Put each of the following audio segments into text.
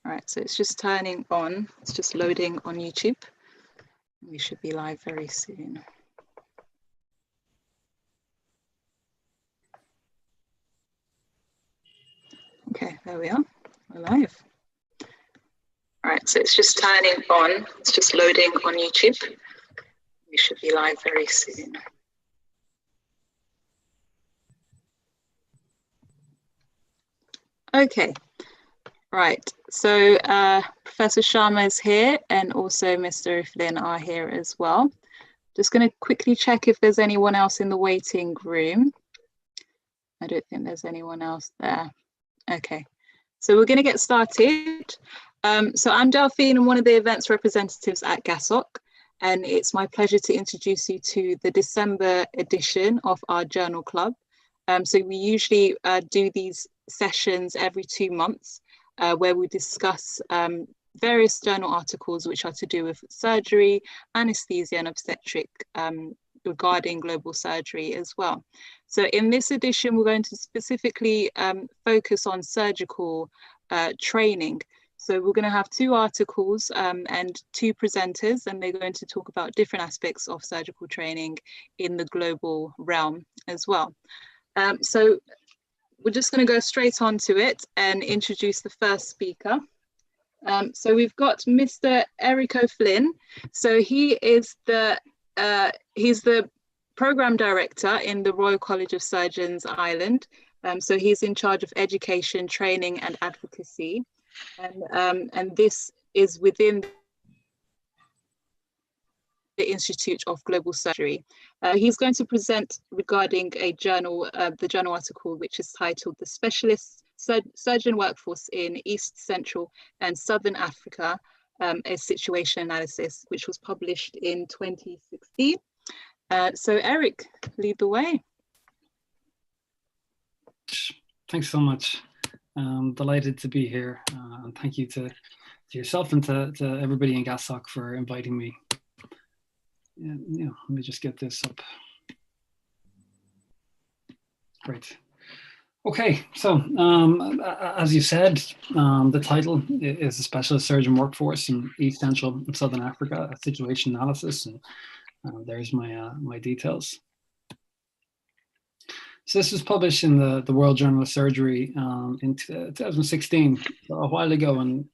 All right, so it's just turning on. It's just loading on YouTube. We should be live very soon. Okay, there we are. We're live. All right, so it's just turning on. It's just loading on YouTube. We should be live very soon. Okay, right. So Professor Sharma is here and also Mr. Flynn are here as well. Just going to quickly check if there's anyone else in the waiting room. I don't think there's anyone else there. Okay, so we're going to get started. So I'm Delphine, I'm one of the events representatives at GASOC, and it's my pleasure to introduce you to the December edition of our journal club. So we usually do these sessions every 2 months where we discuss various journal articles which are to do with surgery, anaesthesia and obstetric regarding global surgery as well. So in this edition, we're going to specifically focus on surgical training. So we're going to have 2 articles and 2 presenters, and they're going to talk about different aspects of surgical training in the global realm as well. So we're just going to go straight on to it and introduce the first speaker. So we've got Mr. Erico Flynn. So he is he's the program director in the Royal College of Surgeons Ireland. So he's in charge of education, training and advocacy. And this is within the Institute of Global Surgery. He's going to present regarding a journal, the journal article, which is titled The Specialist Surgeon Workforce in East, Central and Southern Africa, a Situation Analysis, which was published in 2016. So Eric, lead the way. Thanks so much. I'm delighted to be here. And thank you to yourself and to everybody in GASOC for inviting me. Let me just get this up. Great. Okay, so as you said, the title is the Specialist Surgeon Workforce in East, Central and Southern Africa, a Situation Analysis, and there's my details. So this was published in the World Journal of Surgery in 2016, so a while ago, and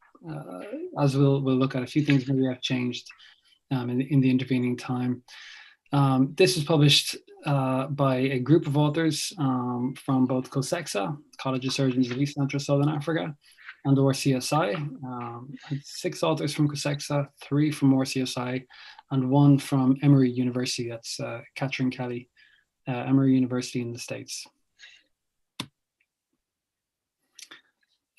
as we'll look at, a few things maybe have changed in the intervening time. This was published by a group of authors from both COSEXA, College of Surgeons of East Central Southern Africa, and ORCSI. 6 authors from COSEXA, 3 from ORCSI, and 1 from Emory University, that's Catherine Kelly, Emory University in the States.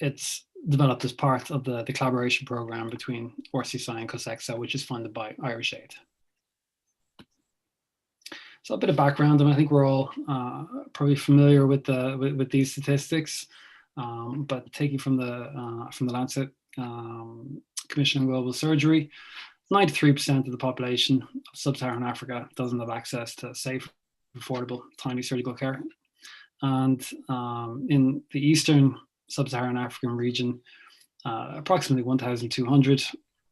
It's developed as part of the collaboration program between ORCSI and COSEXA, which is funded by Irish Aid. So a bit of background, and I think we're all probably familiar with these statistics, but taking from the Lancet Commission on Global Surgery, 93% of the population of sub-Saharan Africa doesn't have access to safe, affordable, timely surgical care. And in the Eastern Sub-Saharan African region, approximately 1,200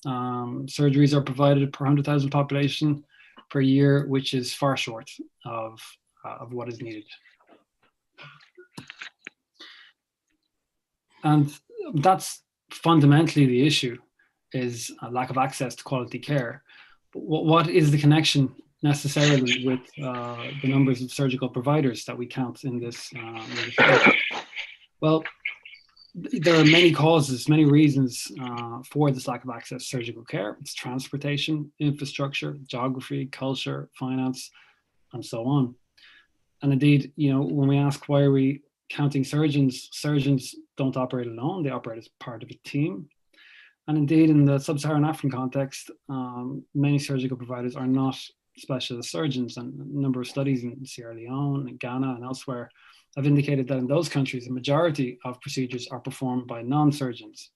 surgeries are provided per 100,000 population per year, which is far short of what is needed. And that's fundamentally the issue, is a lack of access to quality care. But what is the connection necessarily with the numbers of surgical providers that we count in this? Well, there are many causes, many reasons for this lack of access to surgical care. It's transportation, infrastructure, geography, culture, finance, and so on. And indeed, when we ask why are we counting surgeons, surgeons don't operate alone, they operate as part of a team. And indeed, in the sub-Saharan African context, many surgical providers are not specialist surgeons, and a number of studies in Sierra Leone and Ghana and elsewhere have indicated that in those countries, the majority of procedures are performed by non-surgeons.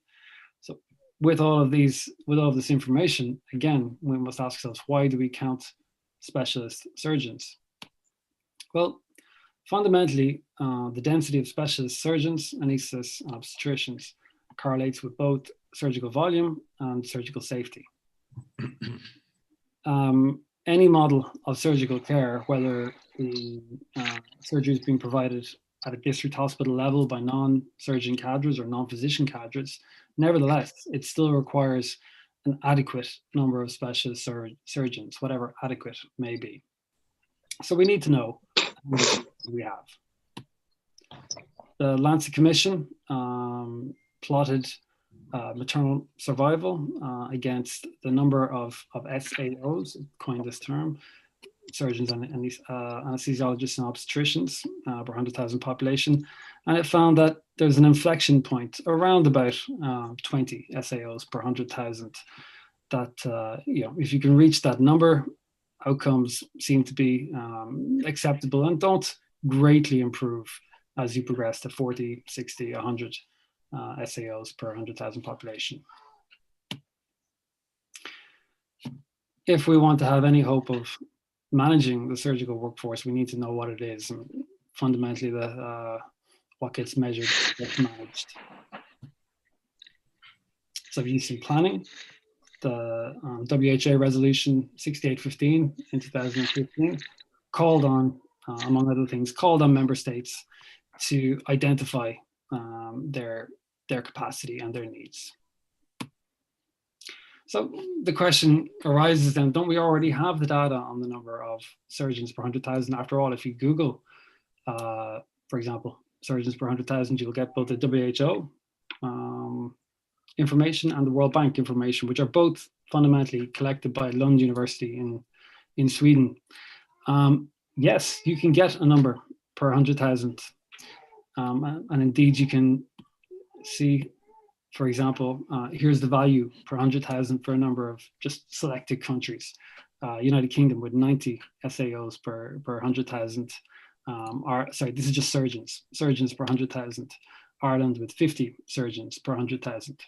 So with all of this information, again, we must ask ourselves, why do we count specialist surgeons? Well, fundamentally, the density of specialist surgeons, anaesthetists, and obstetricians correlates with both surgical volume, and surgical safety. Any model of surgical care, whether the surgery is being provided at a district hospital level by non-surgeon cadres or non-physician cadres, nevertheless, it still requires an adequate number of specialist surgeons, whatever adequate may be. So we need to know how many we have. The Lancet Commission plotted maternal survival against the number of SAOs, coined this term, surgeons and anesthesiologists and obstetricians per 100,000 population. And it found that there's an inflection point around about 20 SAOs per 100,000 that, if you can reach that number, outcomes seem to be acceptable and don't greatly improve as you progress to 40, 60, 100 SAOs per 100,000 population. If we want to have any hope of managing the surgical workforce, we need to know what it is, and fundamentally what gets measured gets managed. So using planning, the WHO resolution 6815 in 2015 called on, among other things, called on member states to identify their capacity and their needs. So the question arises then, don't we already have the data on the number of surgeons per 100,000? After all, if you Google, for example, surgeons per 100,000, you'll get both the WHO information and the World Bank information, which are both fundamentally collected by Lund University in Sweden. Yes, you can get a number per 100,000. And indeed, you can see, for example, here's the value per 100,000 for a number of just selected countries. United Kingdom with 90 SAOs per 100,000. Sorry, this is just surgeons per 100,000. Ireland with 50 surgeons per 100,000.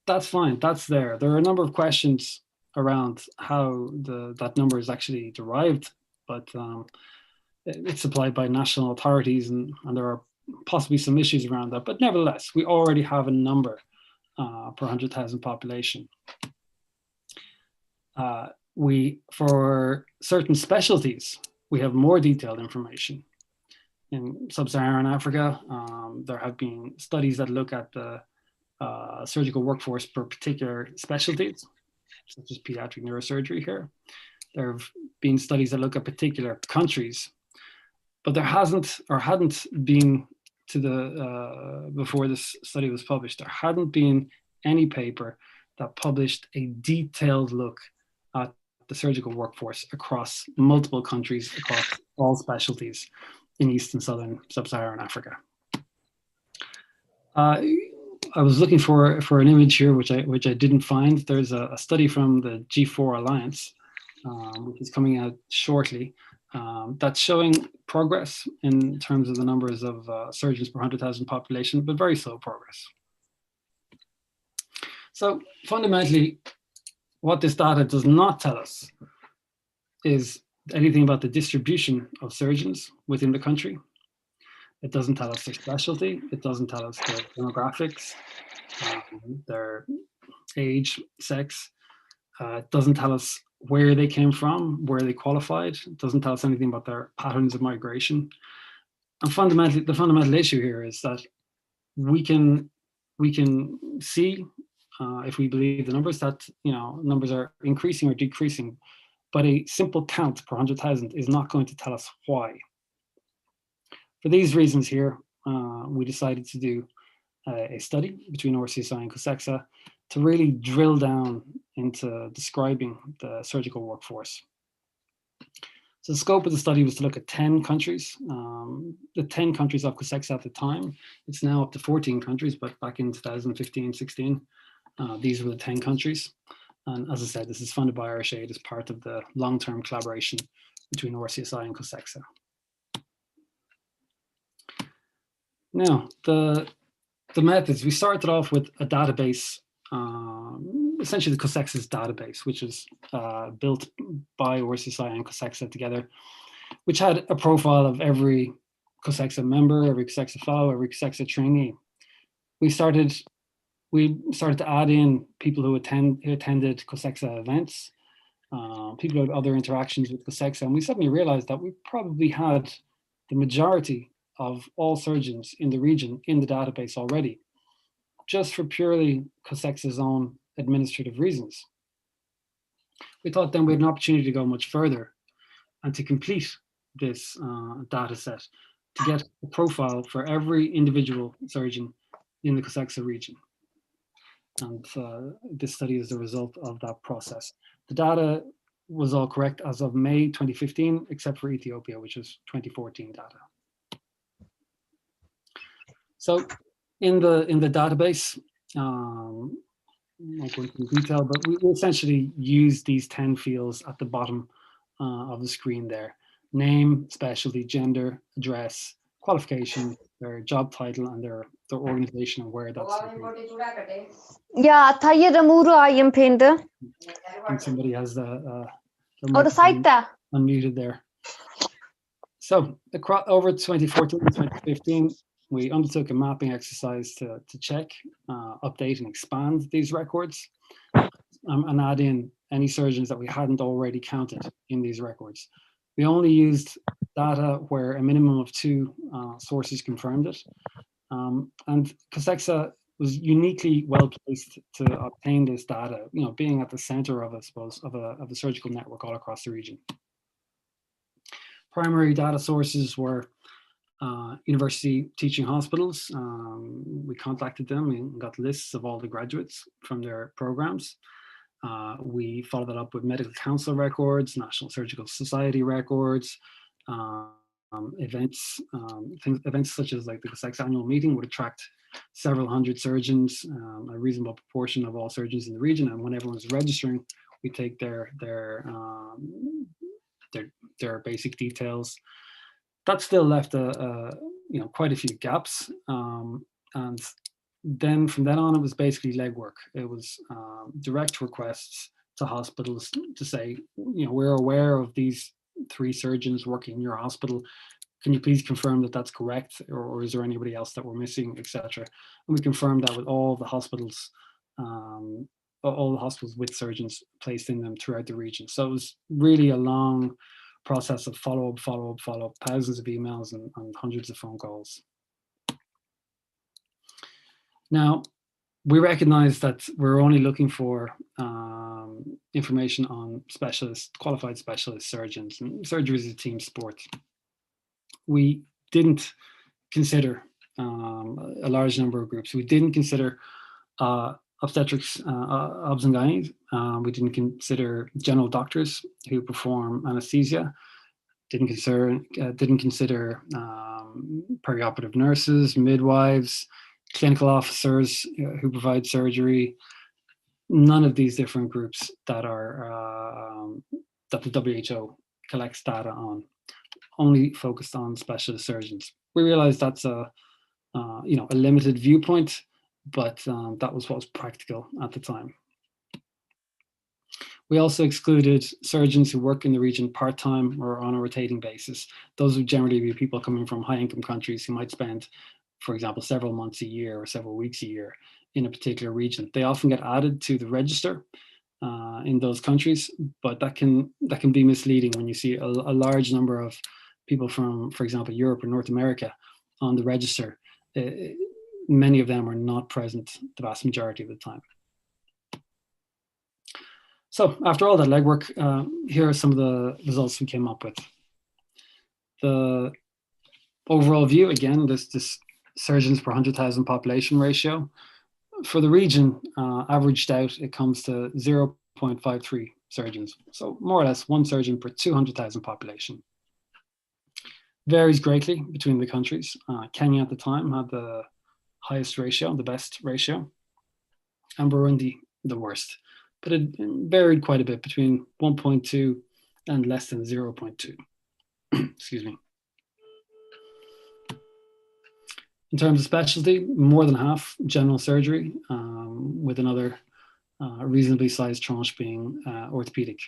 That's fine, that's there. There are a number of questions around how that number is actually derived, but it's supplied by national authorities, and there are possibly some issues around that. But nevertheless, we already have a number per 100,000 population. For certain specialties, we have more detailed information. In sub-Saharan Africa, there have been studies that look at the surgical workforce per particular specialties, such as pediatric neurosurgery here. There have been studies that look at particular countries, but there hasn't or hadn't been before this study was published, there hadn't been any paper that published a detailed look at the surgical workforce across multiple countries, across all specialties in East and Southern Sub-Saharan Africa. I was looking for an image here, which I didn't find. There's a study from the G4 Alliance, which is coming out shortly, that's showing progress in terms of the numbers of surgeons per 100,000 population, but very slow progress. So fundamentally, what this data does not tell us is anything about the distribution of surgeons within the country. It doesn't tell us their specialty. It doesn't tell us their demographics, their age, sex. It doesn't tell us where they came from, where they qualified. It doesn't tell us anything about their patterns of migration. And fundamentally, the fundamental issue here is that we can see, if we believe the numbers, that numbers are increasing or decreasing, but a simple count per 100,000 is not going to tell us why. For these reasons here, we decided to do a study between RCSI and COSEXA to really drill down into describing the surgical workforce. So the scope of the study was to look at 10 countries, the 10 countries of COSEXA at the time. It's now up to 14 countries, but back in 2015-16, these were the 10 countries. And as I said, this is funded by Irish Aid as part of the long-term collaboration between RCSI and COSEXA. Now, the methods, we started off with a database, essentially the COSEXA's database, which was built by RCSI and COSEXA together, which had a profile of every COSEXA member, every COSEXA fellow, every COSEXA trainee. We started we started to add in people who attended COSEXA events, people who had other interactions with COSEXA, and we suddenly realized that we probably had the majority of all surgeons in the region in the database already, just for purely COSEXA's own administrative reasons. We thought then we had an opportunity to go much further and to complete this data set, to get a profile for every individual surgeon in the COSEXA region. And this study is the result of that process. The data was all correct as of May 2015, except for Ethiopia, which was 2014 data. So in the database, I won't go into detail, but we essentially use these 10 fields at the bottom of the screen there: name, specialty, gender, address, qualification, their job title, and their organization and where that's located. Yeah, I think somebody has the unmuted there. So over 2014 and 2015, we undertook a mapping exercise to check, update, and expand these records, and add in any surgeons that we hadn't already counted in these records. We only used data where a minimum of 2 sources confirmed it. And COSEXA was uniquely well placed to obtain this data, being at the center of, I suppose, of a surgical network all across the region. Primary data sources were university teaching hospitals. We contacted them and got lists of all the graduates from their programs. We followed that up with medical council records, National Surgical Society records, events, events such as like the COSEXA annual meeting would attract several hundred surgeons, a reasonable proportion of all surgeons in the region. And when everyone's registering, we take their basic details. That still left quite a few gaps, and then from then on, it was basically legwork. It was direct requests to hospitals to say, we're aware of these 3 surgeons working in your hospital. Can you please confirm that that's correct, or is there anybody else that we're missing, etc. And we confirmed that with all the hospitals, with surgeons placed in them throughout the region. So it was really a long process of follow-up, thousands of emails and hundreds of phone calls. Now, we recognize that we're only looking for information on qualified specialist surgeons, and surgery is a team sport. We didn't consider a large number of groups. We didn't consider obstetrics, obs and gynae. We didn't consider general doctors who perform anesthesia. Didn't consider perioperative nurses, midwives, clinical officers who provide surgery. None of these different groups that the WHO collects data on, only focused on specialist surgeons. We realized that's a limited viewpoint, but that was what was practical at the time. We also excluded surgeons who work in the region part-time or on a rotating basis. Those would generally be people coming from high-income countries who might spend, for example, several months a year or several weeks a year in a particular region. They often get added to the register in those countries, but that can be misleading when you see a large number of people from, for example, Europe or North America on the register. Many of them are not present the vast majority of the time. So after all that legwork, here are some of the results we came up with. The overall view, again, this surgeons per 100,000 population ratio. For the region, averaged out, it comes to 0.53 surgeons. So more or less 1 surgeon per 200,000 population. Varies greatly between the countries. Kenya at the time had the highest ratio, the best ratio, and Burundi the worst. But it varied quite a bit between 1.2 and less than 0.2. Excuse me. In terms of specialty, more than half general surgery, with another reasonably sized tranche being orthopedic.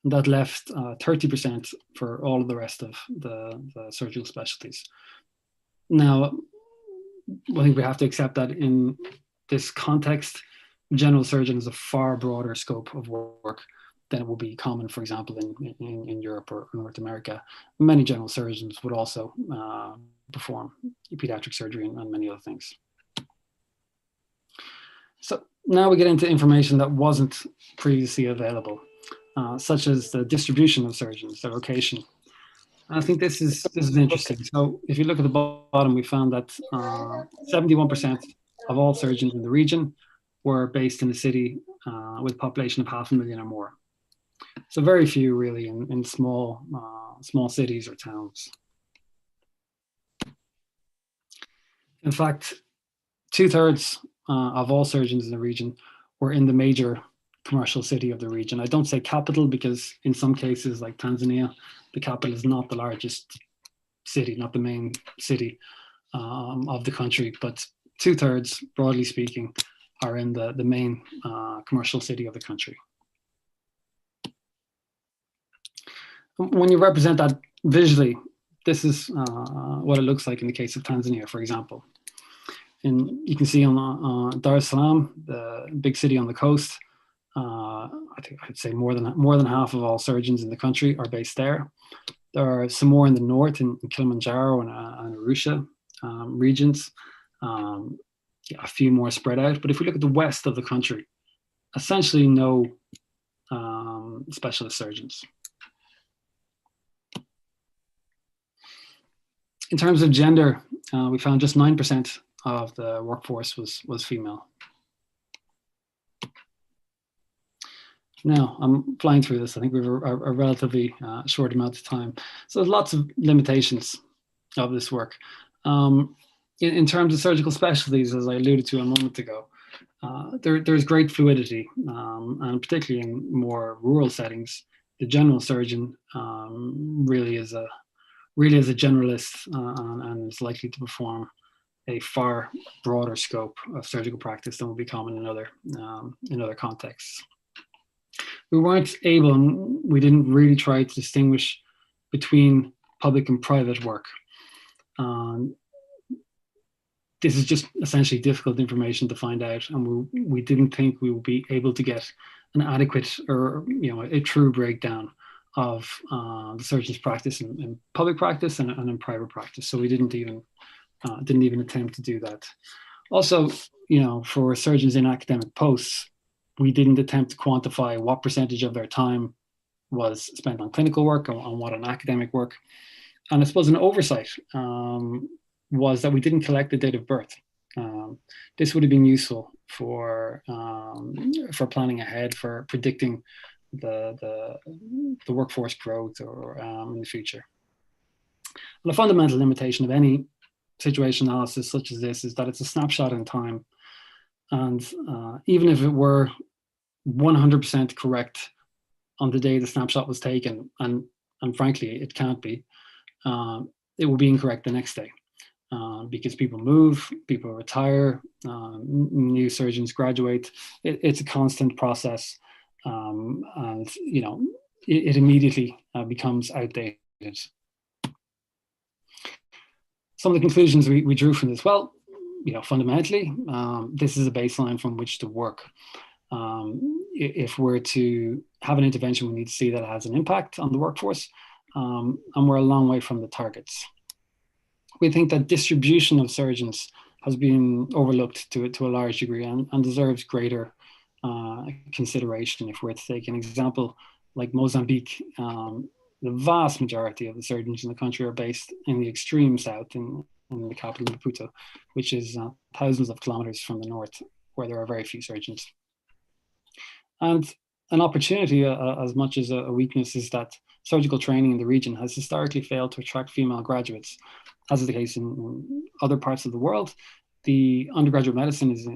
And that left 30% for all of the rest of the surgical specialties. Now, I think we have to accept that in this context, general surgeon is a far broader scope of work than it would be common, for example, in Europe or North America. Many general surgeons would also perform pediatric surgery and many other things. So now we get into information that wasn't previously available, such as the distribution of surgeons, their location. I think this is interesting. So if you look at the bottom, we found that 71% of all surgeons in the region were based in a city with a population of 500,000 or more. So very few really in small cities or towns. In fact, 2/3 of all surgeons in the region were in the major commercial city of the region. I don't say capital because in some cases, like Tanzania, the capital is not the largest city, not the main city of the country, but 2/3, broadly speaking, are in the main commercial city of the country. When you represent that visually, this is what it looks like in the case of Tanzania, for example. And you can see on Dar es Salaam, the big city on the coast, I think I'd say more than half of all surgeons in the country are based there. There are some more in the north, in Kilimanjaro and Arusha regions. A few more spread out. But if we look at the west of the country, essentially no specialist surgeons. In terms of gender, we found just 9% of the workforce was female. Now, I'm flying through this. I think we have a relatively short amount of time. So there's lots of limitations of this work. In terms of surgical specialties, as I alluded to a moment ago, there's great fluidity, and particularly in more rural settings, the general surgeon really is a generalist and is likely to perform a far broader scope of surgical practice than would be common in other contexts. We weren't able, and we didn't really try to distinguish between public and private work. This is just essentially difficult information to find out, and we didn't think we would be able to get an adequate or a true breakdown of the surgeon's practice in public practice and in private practice. So we didn't even attempt to do that. Also, for surgeons in academic posts, we didn't attempt to quantify what percentage of their time was spent on clinical work and what on academic work. And I suppose an oversight was that we didn't collect the date of birth. This would have been useful for planning ahead, for predicting the workforce growth or in the future. And the fundamental limitation of any situation analysis such as this is that it's a snapshot in time. And even if it were 100% correct on the day the snapshot was taken, and frankly, it can't be, it will be incorrect the next day. Because people move, people retire, new surgeons graduate. It's a constant process, and it immediately becomes outdated. Some of the conclusions we drew from this, well, fundamentally, this is a baseline from which to work. If we're to have an intervention, we need to see that it has an impact on the workforce, and we're a long way from the targets. We think that distribution of surgeons has been overlooked to a large degree and deserves greater consideration. If we're to take an example like Mozambique, the vast majority of the surgeons in the country are based in the extreme south, in the capital, Maputo, which is thousands of kilometers from the north, where there are very few surgeons. And an opportunity, as much as a weakness, is that surgical training in the region has historically failed to attract female graduates. As is the case in other parts of the world, the undergraduate medicine is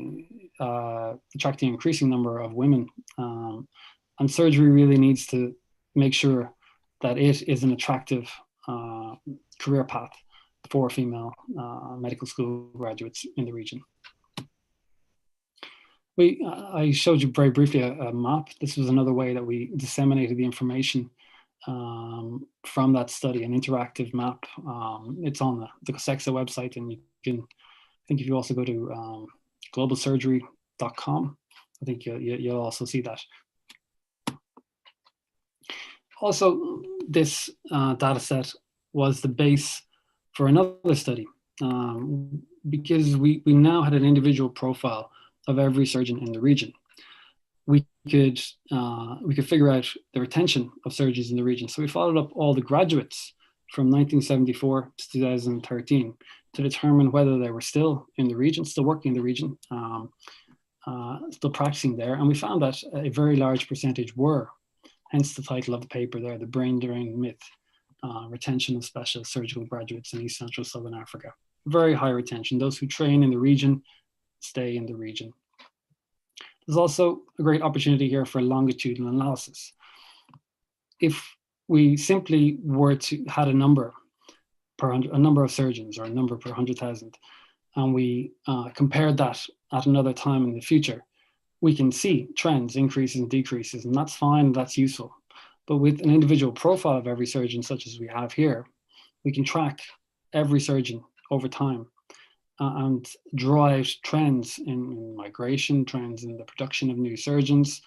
attracting an increasing number of women, and surgery really needs to make sure that it is an attractive career path for female medical school graduates in the region. I showed you very briefly a map. This was another way that we disseminated the information from that study, an interactive map. It's on the COSEXA website, and you can, I think if you also go to globalsurgery.com. I think you'll also see that. Also, this data set was the base for another study, because we now had an individual profile of every surgeon in the region. We could figure out the retention of surgeons in the region. So we followed up all the graduates from 1974 to 2013 to determine whether they were still in the region, still working in the region, still practicing there. And we found that a very large percentage were, hence the title of the paper there, The Brain Drain Myth, Retention of Specialist Surgical Graduates in East Central Southern Africa. Very high retention. Those who train in the region stay in the region. There's also a great opportunity here for longitudinal analysis. If we simply were to had a number of surgeons or a number per 100,000, and we compared that at another time in the future, we can see trends, increases and decreases, and that's fine, that's useful. But with an individual profile of every surgeon, such as we have here, we can track every surgeon over time and draw out trends in migration, trends in the production of new surgeons,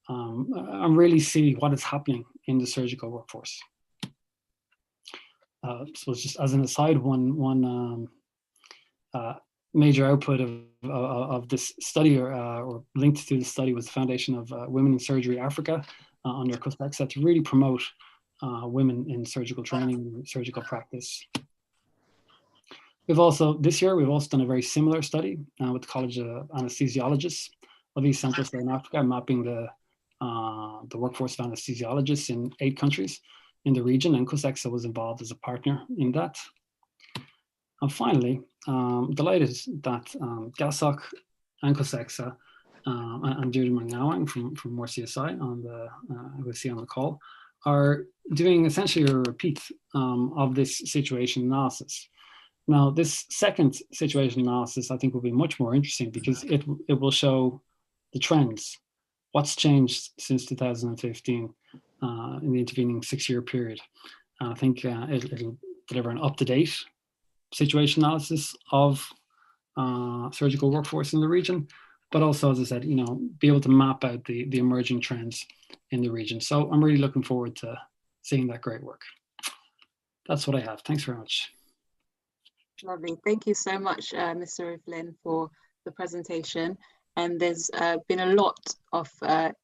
and really see what is happening in the surgical workforce. So just as an aside, one major output of this study or linked to the study was the foundation of Women in Surgery Africa under COSEXA to really promote women in surgical training, surgical practice. This year, we've also done a very similar study with the College of Anesthesiologists of East Central Southern Africa, mapping the workforce of anesthesiologists in 8 countries in the region, and COSEXA was involved as a partner in that. And finally, I'm delighted that GASOC and COSEXA and Judy Mangawang from MoreCSI who we see on the call, are doing essentially a repeat of this situation analysis. Now, this second situation analysis, I think, will be much more interesting because it will show the trends, what's changed since 2015 in the intervening 6-year period. I think it'll deliver an up-to-date situation analysis of surgical workforce in the region, but also, as I said, be able to map out the emerging trends in the region. So I'm really looking forward to seeing that great work. That's what I have. Thanks very much. Lovely. Thank you so much, Mr. Rivlin, for the presentation. And there's been a lot of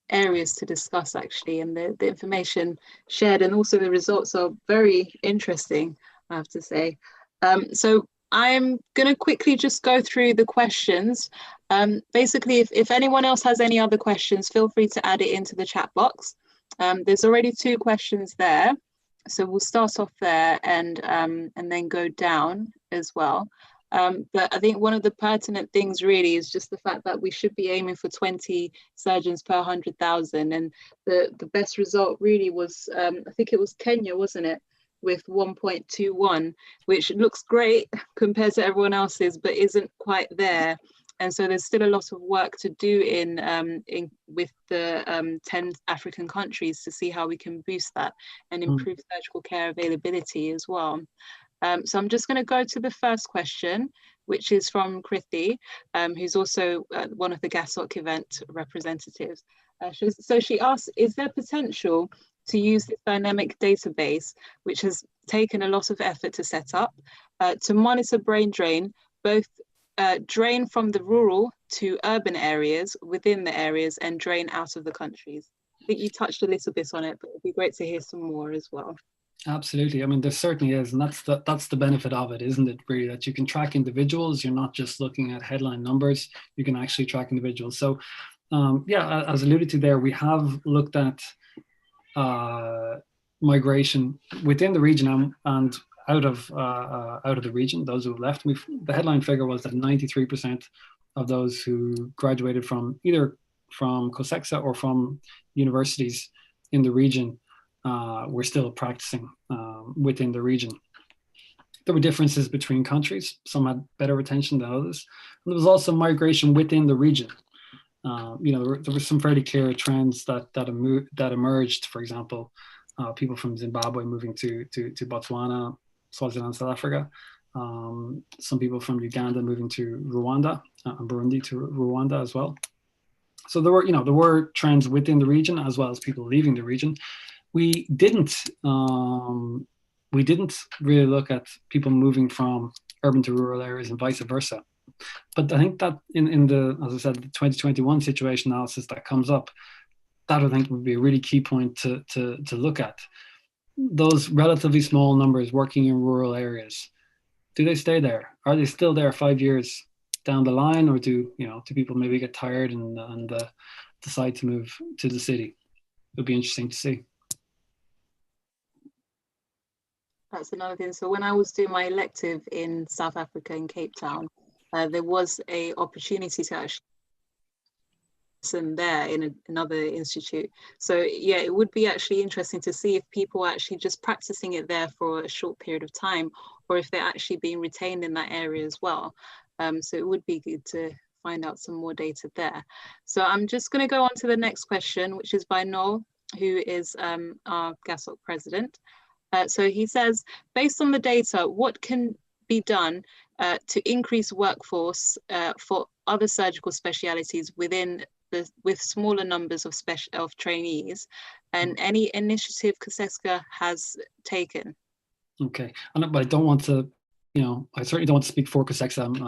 areas to discuss, actually, and the information shared and also the results are very interesting, I have to say. So I'm going to quickly just go through the questions. Basically, if anyone else has any other questions, feel free to add it into the chat box. There's already 2 questions there. So we'll start off there and then go down as well. But I think one of the pertinent things really is just the fact that we should be aiming for 20 surgeons per 100,000. And the best result really was, I think it was Kenya, wasn't it? With 1.21, which looks great compared to everyone else's, but isn't quite there. And so there's still a lot of work to do with the 10 African countries to see how we can boost that and improve surgical care availability as well. So I'm just going to go to the first question, which is from Krithi, who's also one of the GASOC event representatives. So she asks, is there potential to use this dynamic database, which has taken a lot of effort to set up, to monitor brain drain, both drain from the rural to urban areas, within the areas, and drain out of the countries? I think you touched a little bit on it, but it'd be great to hear some more as well. Absolutely. I mean, there certainly is, and that's the benefit of it, isn't it, really, that you can track individuals. You're not just looking at headline numbers, you can actually track individuals. So yeah, as alluded to there, we have looked at migration within the region and out of the region, those who have left. The headline figure was that 93% of those who graduated from either from COSEXA or from universities in the region were still practicing within the region. There were differences between countries. Some had better retention than others. And there was also migration within the region. There were some fairly clear trends that emerged. For example, people from Zimbabwe moving to Botswana, Swaziland, South Africa, some people from Uganda moving to Rwanda and Burundi to Rwanda as well. So there were trends within the region as well as people leaving the region. We didn't really look at people moving from urban to rural areas and vice versa. But I think that in the, as I said, the 2021 situation analysis that comes up, that I think would be a really key point to look at. Those relatively small numbers working in rural areas, do they stay there? Are they still there 5 years down the line, or do people maybe get tired and decide to move to the city? It would be interesting to see. That's another thing. So when I was doing my elective in South Africa, in Cape Town, there was a opportunity to actually listen there in another institute. So yeah, it would be actually interesting to see if people are actually just practicing it there for a short period of time, or if they're actually being retained in that area as well. So it would be good to find out some more data there. So I'm just going to go on to the next question, which is by Noel, who is our GASOC president. So he says, based on the data, what can be done to increase workforce for other surgical specialities with smaller numbers of trainees, and any initiative COSESCA has taken? Okay, but I don't want to, I certainly don't want to speak for COSESCA.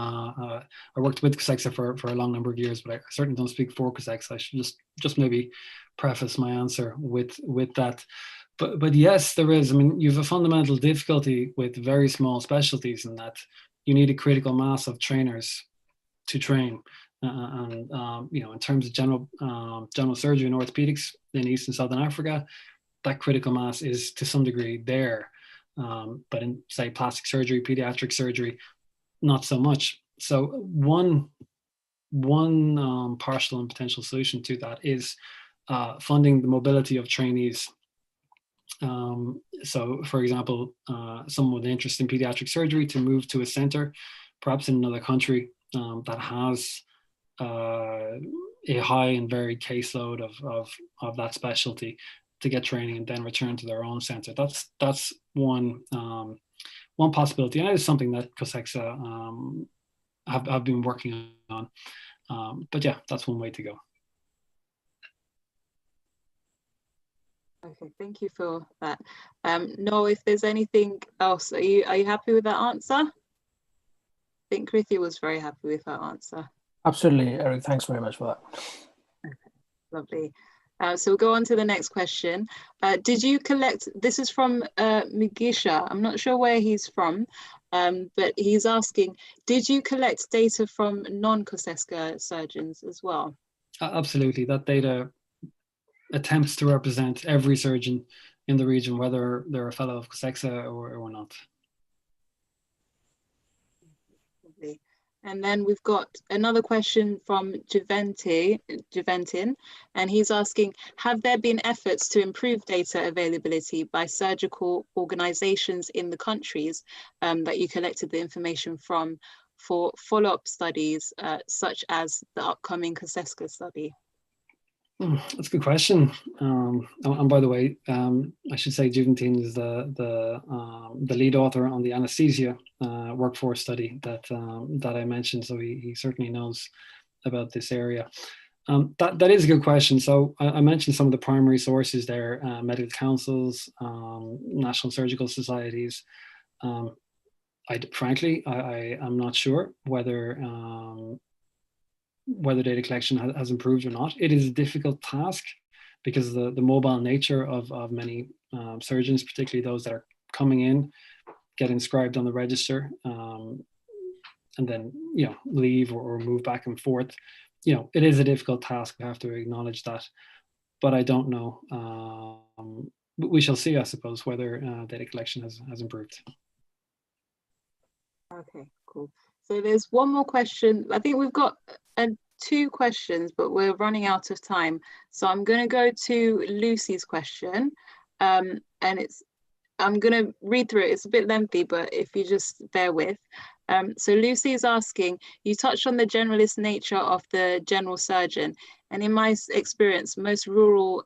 I worked with COSESCA for a long number of years, but I certainly don't speak for COSESCA. I should just maybe preface my answer with that. But yes, there is. I mean, you have a fundamental difficulty with very small specialties in that you need a critical mass of trainers to train. In terms of general surgery and orthopedics in East and Southern Africa, that critical mass is to some degree there. But in, say, plastic surgery, pediatric surgery, not so much. So one partial and potential solution to that is funding the mobility of trainees. So, for example, someone with interest in pediatric surgery to move to a center, perhaps in another country that has a high and varied caseload of that specialty, to get training and then return to their own center. That's one possibility, and it is something that COSESCA have been working on. But yeah, that's one way to go. Okay, thank you for that. Noel, if there's anything else, are you happy with that answer? I think Krithi was very happy with that answer. Absolutely, Eric. Thanks very much for that. Okay, lovely. So we'll go on to the next question. Did you collect, this is from Mugisha, I'm not sure where he's from, but he's asking, did you collect data from non-COSESCA surgeons as well? Absolutely, that data attempts to represent every surgeon in the region, whether they're a fellow of COSESCA or not. Lovely. And then we've got another question from Juventin, and he's asking, have there been efforts to improve data availability by surgical organizations in the countries that you collected the information from for follow-up studies, such as the upcoming COSESCA study? That's a good question. And by the way, I should say Juventin is the lead author on the Anaesthesia workforce study that I mentioned. So he certainly knows about this area. That is a good question. So I mentioned some of the primary sources there: medical councils, national surgical societies. Frankly, I am not sure whether data collection has improved or not. It is a difficult task because the mobile nature of many surgeons, particularly those that are coming in, get inscribed on the register and then leave or move back and forth. It is a difficult task. We have to acknowledge that, but I don't know. We shall see, I suppose, whether data collection has improved. Okay, cool. So there's one more question. I think we've got 2 questions, but we're running out of time. So I'm going to go to Lucy's question, and I'm going to read through it. It's a bit lengthy, but if you just bear with. So Lucy is asking, you touched on the generalist nature of the general surgeon, and in my experience, most rural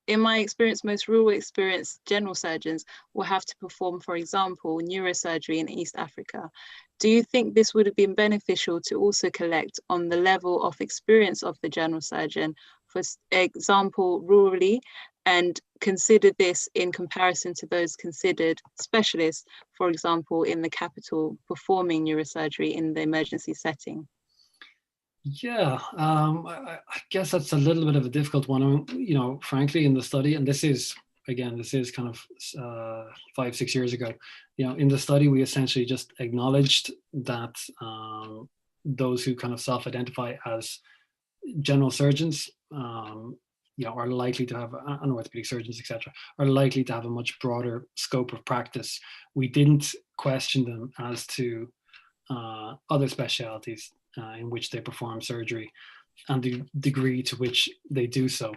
in my experience, most rural experience, general surgeons will have to perform, for example, neurosurgery in East Africa. Do you think this would have been beneficial to also collect on the level of experience of the general surgeon, for example, rurally, and consider this in comparison to those considered specialists, for example, in the capital performing neurosurgery in the emergency setting? Yeah, I guess that's a little bit of a difficult one. I mean, you know, frankly, in the study, and this is kind of 5-6 years ago, you know, in the study, we essentially just acknowledged that those who kind of self-identify as general surgeons, you know, are likely to have, and orthopedic surgeons, etc., are likely to have a much broader scope of practice. We didn't question them as to other specialities in which they perform surgery and the degree to which they do so.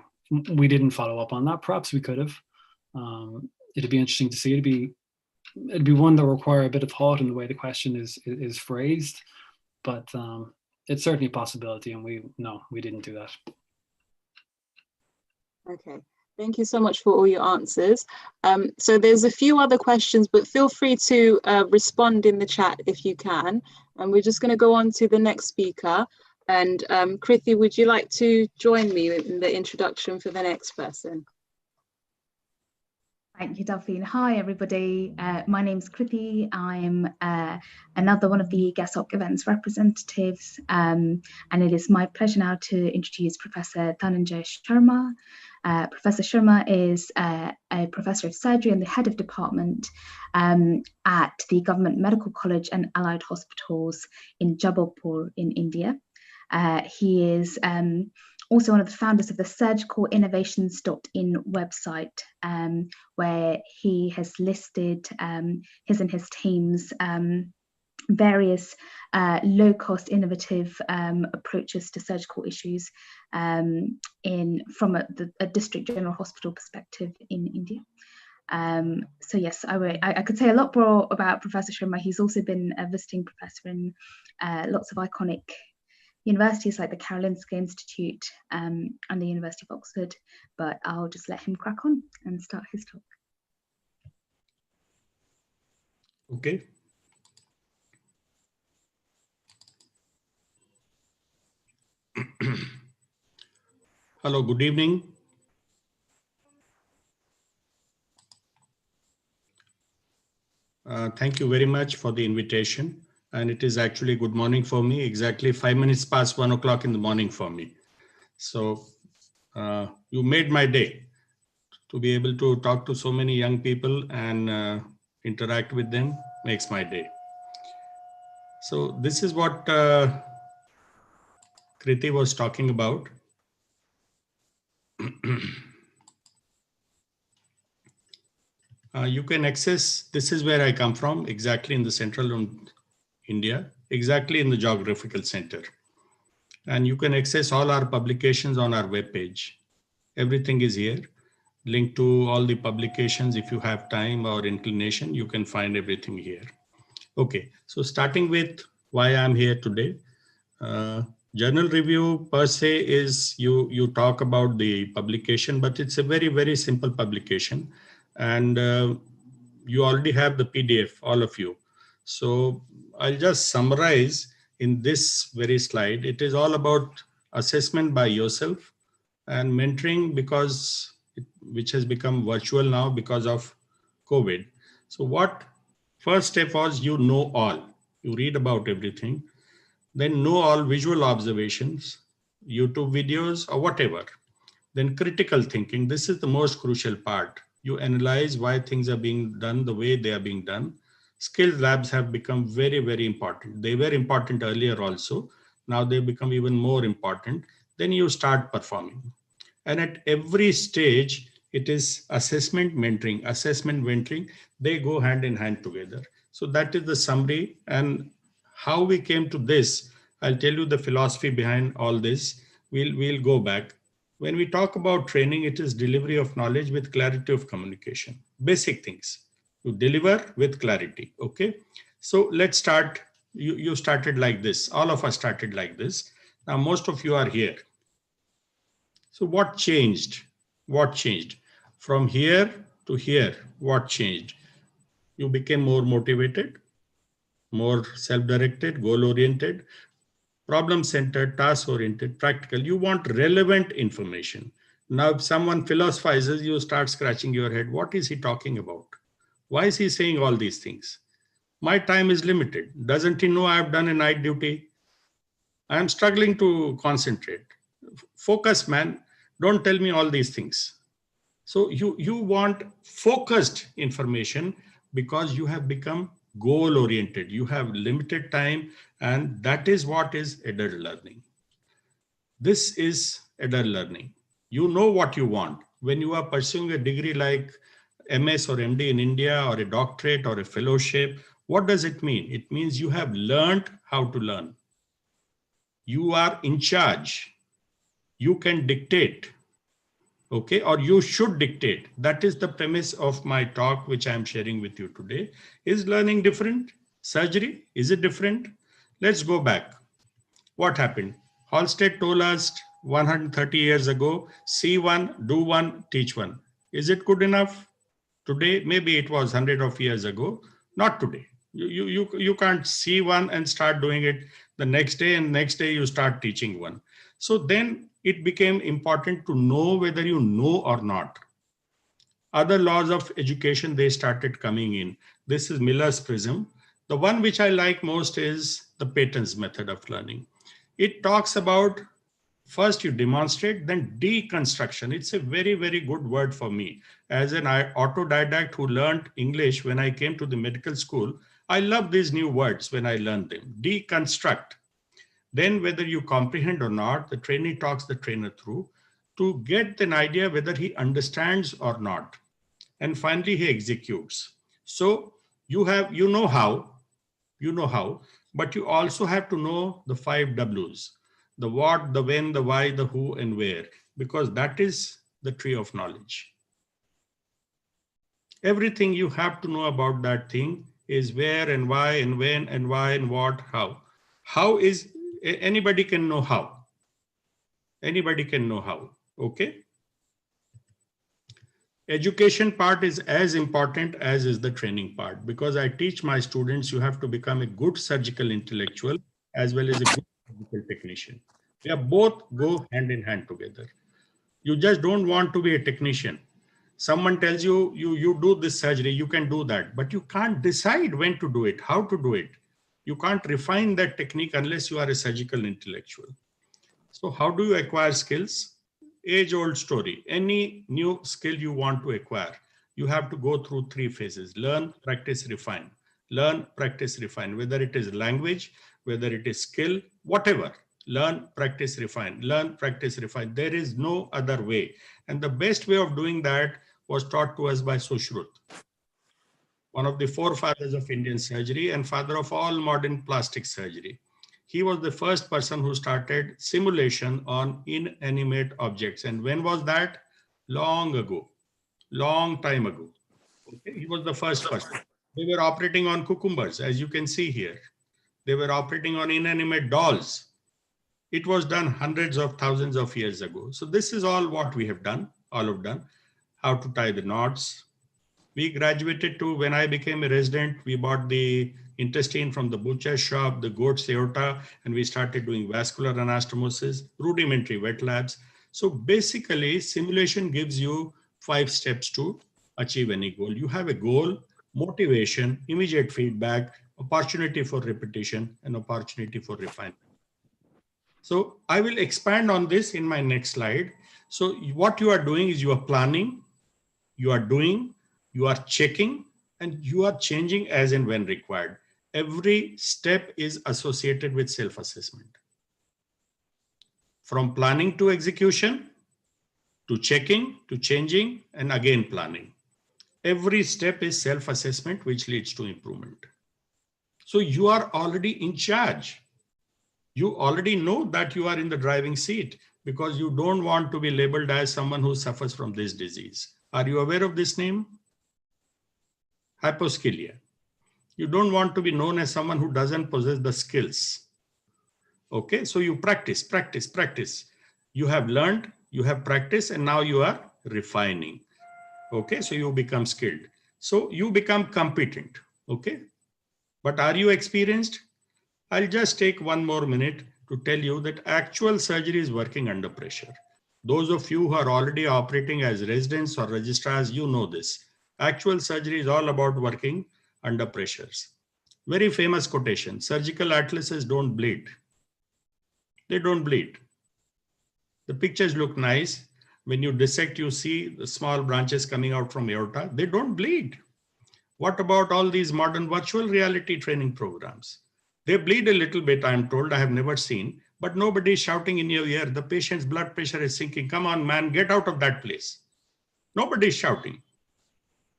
We didn't follow up on that. Perhaps we could have. It'd be interesting to see. It'd be one that will require a bit of thought in the way the question is phrased, but it's certainly a possibility, and we didn't do that. Okay, thank you so much for all your answers. So there's a few other questions, but feel free to respond in the chat if you can. And we're just going to go on to the next speaker. And Krithi, would you like to join me in the introduction for the next person? Thank you, Delphine. Hi, everybody. My name's Krithi. I'm another one of the GASOC events representatives. And it is my pleasure now to introduce Professor Dhananjay Sharma. Professor Sharma is a professor of surgery and the head of department at the Government Medical College and Allied Hospitals in Jabalpur in India. He is also one of the founders of the surgicalinnovations.in website, where he has listed his and his team's various low-cost, innovative approaches to surgical issues from a district general hospital perspective in India. So yes, I could say a lot more about Professor Sharma. He's also been a visiting professor in lots of iconic universities like the Karolinska Institute and the University of Oxford, but I'll just let him crack on and start his talk. Okay. Hello, good evening. Thank you very much for the invitation. And it is actually good morning for me, exactly 5 minutes past 1 o'clock in the morning for me. So you made my day to be able to talk to so many young people and interact with them makes my day. So this is what Krithi was talking about. You can access, this is where I come from, exactly in the central India, exactly in the geographical center. And you can access all our publications on our webpage. Everything is here, linked to all the publications. If you have time or inclination, you can find everything here. Okay, so starting with why I'm here today. Journal review per se is you talk about the publication, but it's a very, very simple publication. And you already have the PDF, all of you. So I'll just summarize in this very slide. It is all about assessment by yourself and mentoring, which has become virtual now because of COVID. So what first step was, you know all. You read about everything. Then know all visual observations, YouTube videos or whatever. Then critical thinking. This is the most crucial part. You analyze why things are being done the way they are being done. Skilled labs have become very, very important. They were important earlier also. Now they become even more important. Then you start performing. And at every stage, it is assessment, mentoring. Assessment, mentoring, they go hand in hand together. So that is the summary. And how we came to this, I'll tell you the philosophy behind all this. We'll go back. When we talk about training, it is delivery of knowledge with clarity of communication. Basic things. You deliver with clarity, okay? So let's start. You started like this. All of us started like this. Now, most of you are here. So what changed? What changed? From here to here, what changed? You became more motivated, more self-directed, goal-oriented, problem-centered, task-oriented, practical. You want relevant information. Now, if someone philosophizes, you start scratching your head. What is he talking about? Why is he saying all these things? My time is limited. Doesn't he know I have done a night duty? I am struggling to concentrate. Focus, man. Don't tell me all these things. So you want focused information because you have become goal-oriented. You have limited time, and that is what is adult learning. This is adult learning. You know what you want. When you are pursuing a degree like MS or MD in India, or a doctorate or a fellowship, what does it mean? It means you have learned how to learn. You are in charge. You can dictate. Okay, or you should dictate. That is the premise of my talk, which I am sharing with you today. Is learning different? Surgery, is it different? Let's go back. What happened? Halstead told us 130 years ago, see one, do one, teach one. Is it good enough? Today, maybe it was 100 of years ago, not today. You can't see one and start doing it the next day, and next day you start teaching one. So then it became important to know whether you know or not. Other laws of education, they started coming in. This is Miller's prism. The one which I like most is the Patton's method of learning. It talks about first you demonstrate, then deconstruction. It's a very, very good word for me. As an autodidact who learned English when I came to the medical school, I love these new words when I learned them. Deconstruct. Then whether you comprehend or not, the trainee talks the trainer through to get an idea whether he understands or not. And finally, he executes. So you know how, but you also have to know the 5 W's, the what, the when, the why, the who, and where, because that is the tree of knowledge. Everything you have to know about that thing is where and why and when and why and what, how. How is, anybody can know how. Anybody can know how, okay? Education part is as important as is the training part, because I teach my students you have to become a good surgical intellectual as well as a good surgical technician. They are both go hand in hand together. You just don't want to be a technician. Someone tells you, you do this surgery, you can do that, but you can't decide when to do it, how to do it. You can't refine that technique unless you are a surgical intellectual. So how do you acquire skills? Age-old story. Any new skill you want to acquire, you have to go through 3 phases. Learn, practice, refine. Learn, practice, refine. Whether it is language, whether it is skill, whatever. Learn, practice, refine. Learn, practice, refine. There is no other way. And the best way of doing that was taught to us by Sushruta, one of the forefathers of Indian surgery and father of all modern plastic surgery. He was the first person who started simulation on inanimate objects. And when was that? Long ago, long time ago. Okay? He was the first person. They were operating on cucumbers, as you can see here. They were operating on inanimate dolls. It was done hundreds of thousands of years ago. So this is all what we have done, all have done. How to tie the knots. We graduated to, when I became a resident, we bought the intestine from the butcher shop, the goat's aorta, and we started doing vascular anastomosis, rudimentary wet labs. So basically, simulation gives you 5 steps to achieve any goal. You have a goal, motivation, immediate feedback, opportunity for repetition, and opportunity for refinement. So I will expand on this in my next slide. So what you are doing is you are planning, you are doing, you are checking, and you are changing as and when required. Every step is associated with self-assessment. From planning to execution, to checking, to changing, and again planning. Every step is self-assessment, which leads to improvement. So you are already in charge. You already know that you are in the driving seat because you don't want to be labeled as someone who suffers from this disease. Are you aware of this name? Hyposcylia. You don't want to be known as someone who doesn't possess the skills. Okay, so you practice, practice, practice. You have learned, you have practiced, and now you are refining. Okay, so you become skilled. So you become competent. Okay, but are you experienced? I'll just take one more minute to tell you that actual surgery is working under pressure. Those of you who are already operating as residents or registrars, you know this. Actual surgery is all about working under pressures. Very famous quotation, surgical atlases don't bleed. They don't bleed. The pictures look nice. When you dissect, you see the small branches coming out from aorta. They don't bleed. What about all these modern virtual reality training programs? They bleed a little bit, I'm told. I have never seen, but nobody is shouting in your ear. The patient's blood pressure is sinking. Come on, man, get out of that place. Nobody is shouting.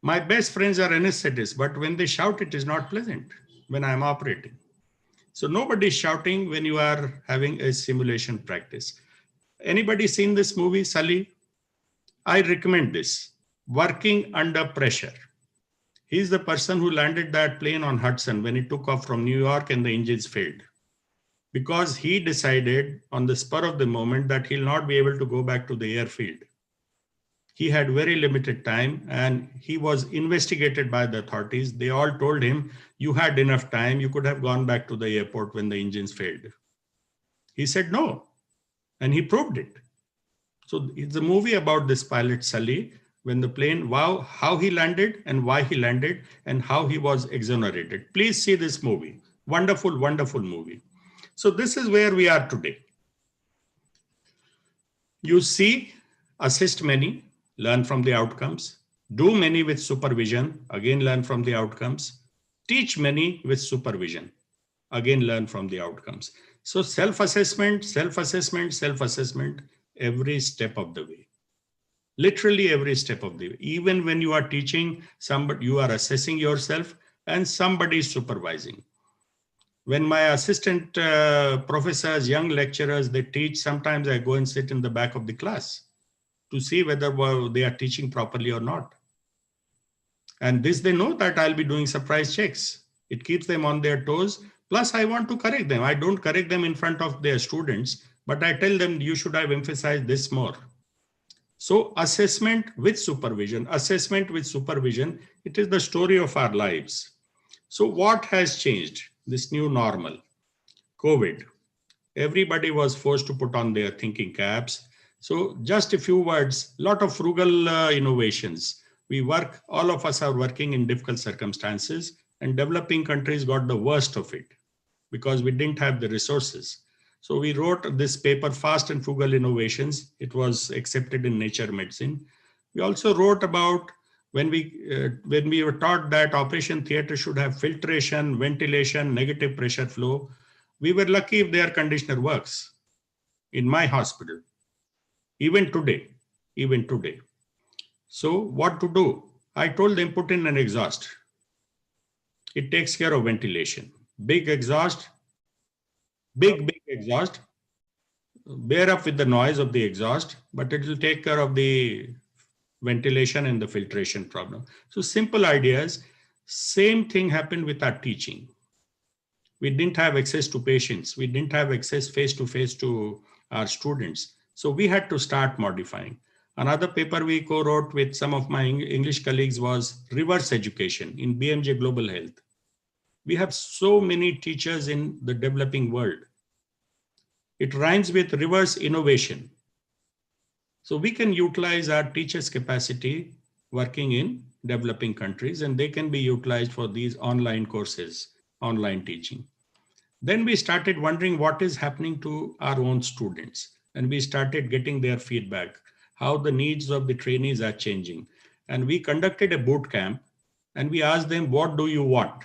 My best friends are anesthetists, but when they shout, it is not pleasant when I'm operating. So nobody is shouting when you are having a simulation practice. Anybody seen this movie, Sully? I recommend this, Working Under Pressure. He's the person who landed that plane on Hudson when it took off from New York and the engines failed. Because he decided on the spur of the moment that he'll not be able to go back to the airfield. He had very limited time and he was investigated by the authorities. They all told him, you had enough time, you could have gone back to the airport when the engines failed. He said no, and he proved it. So it's a movie about this pilot Sully, when the plane, wow, how he landed and why he landed and how he was exonerated. Please see this movie. Wonderful, wonderful movie. So this is where we are today. You see, assist many, learn from the outcomes, do many with supervision, again learn from the outcomes, teach many with supervision, again learn from the outcomes. So self-assessment, self-assessment, self-assessment, every step of the way. Literally every step of the way. Even when you are teaching, somebody, you are assessing yourself and somebody is supervising. When my assistant professors, young lecturers, they teach, sometimes I go and sit in the back of the class to see whether they are teaching properly or not. And this, they know that I'll be doing surprise checks. It keeps them on their toes. Plus, I want to correct them. I don't correct them in front of their students, but I tell them you should have emphasized this more. So assessment with supervision, it is the story of our lives. So what has changed? This new normal, COVID. Everybody was forced to put on their thinking caps. So just a few words, lot of frugal innovations. We work, all of us are working in difficult circumstances, and developing countries got the worst of it because we didn't have the resources. So we wrote this paper, Fast and Frugal Innovations. It was accepted in Nature Medicine. We also wrote about when we were taught that operation theater should have filtration, ventilation, negative pressure flow. We were lucky if the air conditioner works in my hospital, even today. So what to do? I told them put in an exhaust. It takes care of ventilation. Big exhaust, big exhaust. Bear up with the noise of the exhaust, but it will take care of the ventilation and the filtration problem. So simple ideas. Same thing happened with our teaching. We didn't have access to patients. We didn't have access face-to-face to our students. So we had to start modifying. Another paper we co-wrote with some of my English colleagues was reverse education in BMJ Global Health. We have so many teachers in the developing world. It rhymes with reverse innovation. So we can utilize our teachers' capacity working in developing countries, and they can be utilized for these online courses, online teaching. Then we started wondering what is happening to our own students, and we started getting their feedback, how the needs of the trainees are changing. And we conducted a boot camp and we asked them, what do you want?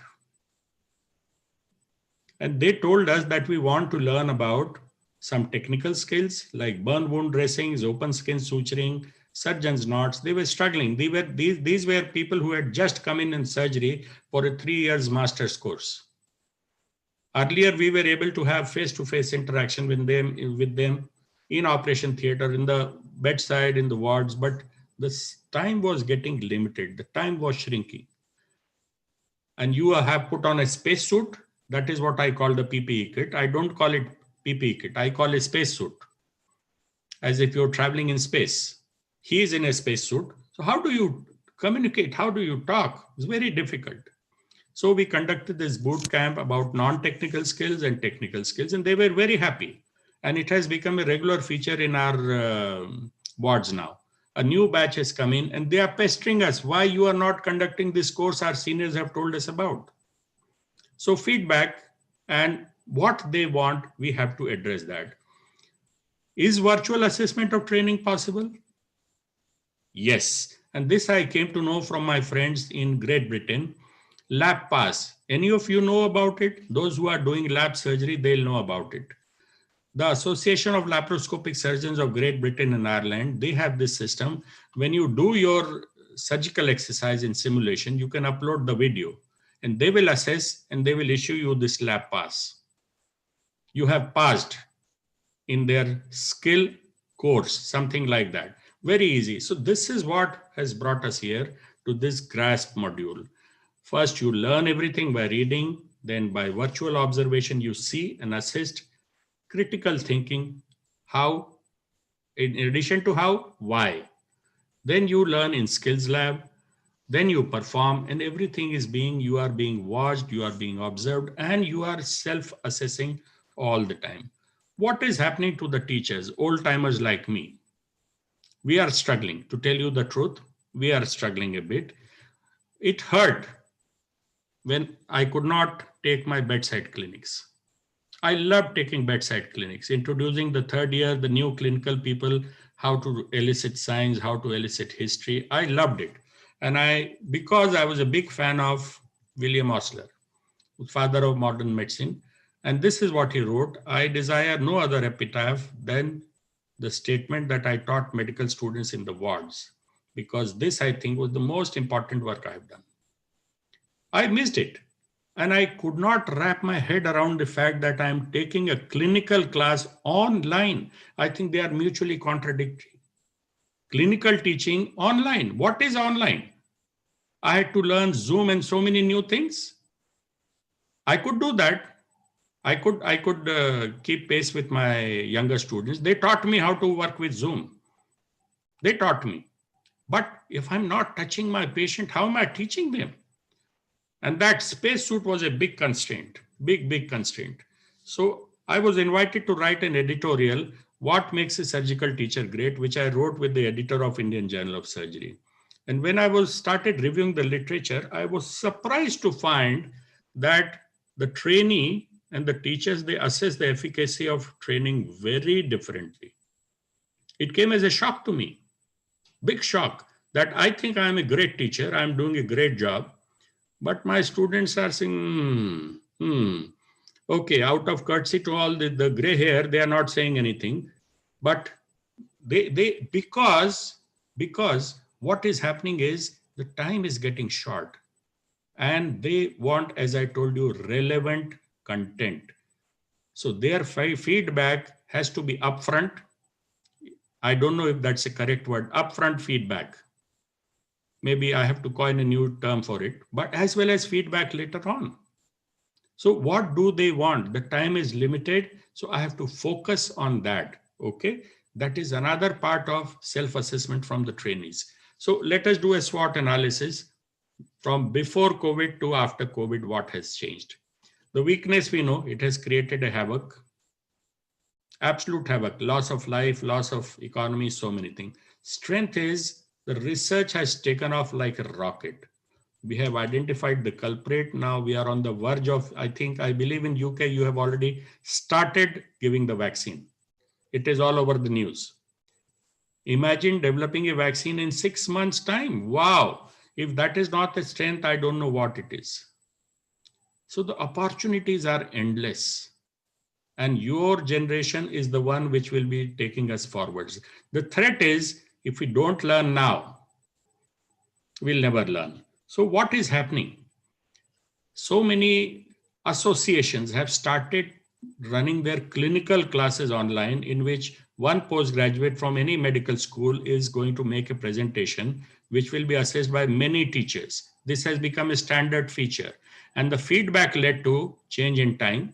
And they told us that we want to learn about some technical skills like burn wound dressings, open skin suturing, surgeon's knots. They were struggling. These were people who had just come in surgery for a 3 years master's course. Earlier, we were able to have face-to-face interaction with them in operation theater, in the bedside, in the wards, but the time was getting limited. The time was shrinking. And you have put on a spacesuit. That is what I call the PPE kit. I don't call it PPE kit. I call it spacesuit, as if you're traveling in space. He is in a spacesuit. So how do you communicate? How do you talk? It's very difficult. So we conducted this boot camp about non-technical skills and technical skills, and they were very happy. And it has become a regular feature in our wards now. A new batch has come in and they are pestering us. Why you are not conducting this course our seniors have told us about? So feedback and what they want, we have to address that. Is virtual assessment of training possible? Yes. And this I came to know from my friends in Great Britain. Lab pass. Any of you know about it? Those who are doing lab surgery, they'll know about it. The Association of Laparoscopic Surgeons of Great Britain and Ireland, they have this system. When you do your surgical exercise in simulation, you can upload the video and they will assess and they will issue you this lab pass. You have passed in their skill course, something like that. Very easy. So this is what has brought us here to this GRASP module. First, you learn everything by reading, then by virtual observation, you see and assist. Critical thinking, how, in addition to how, why. Then you learn in skills lab, then you perform, and everything is you are being watched, you are being observed, and you are self-assessing all the time. What is happening to the teachers, old timers like me? We are struggling, to tell you the truth. We are struggling a bit. It hurt when I could not take my bedside clinics. I love taking bedside clinics, introducing the third year, the new clinical people, how to elicit science, how to elicit history. I loved it. And because I was a big fan of William Osler, father of modern medicine. And this is what he wrote: I desire no other epitaph than the statement that I taught medical students in the wards, because this, I think, was the most important work I've done. I missed it. And I could not wrap my head around the fact that I'm taking a clinical class online. I think they are mutually contradictory. Clinical teaching online. What is online? I had to learn Zoom and so many new things. I could do that. I could keep pace with my younger students. They taught me how to work with Zoom. They taught me. But if I'm not touching my patient, how am I teaching them? And that spacesuit was a big constraint, big constraint. So I was invited to write an editorial, What Makes a Surgical Teacher Great, which I wrote with the editor of Indian Journal of Surgery. And when I started reviewing the literature, I was surprised to find that the trainee and the teachers, they assess the efficacy of training very differently. It came as a shock to me, big shock, that I think I'm a great teacher, I'm doing a great job. But my students are saying, okay, out of courtesy to all the gray hair, they are not saying anything. But because what is happening is the time is getting short. And they want, as I told you, relevant content. So their feedback has to be upfront. I don't know if that's a correct word, upfront feedback. Maybe I have to coin a new term for it, but as well as feedback later on. So what do they want? The time is limited, so I have to focus on that, okay? That is another part of self-assessment from the trainees. So let us do a SWOT analysis from before COVID to after COVID, what has changed. The weakness, we know, it has created a havoc, absolute havoc, loss of life, loss of economy, so many things. Strength is the research has taken off like a rocket. We have identified the culprit. Now we are on the verge of, I believe in UK, you have already started giving the vaccine. It is all over the news. Imagine developing a vaccine in 6 months' time. Wow. If that is not the strength, I don't know what it is. So the opportunities are endless. And your generation is the one which will be taking us forwards. The threat is, if we don't learn now, we'll never learn. So what is happening? So many associations have started running their clinical classes online, in which one postgraduate from any medical school is going to make a presentation, which will be assessed by many teachers. This has become a standard feature. And the feedback led to change in time.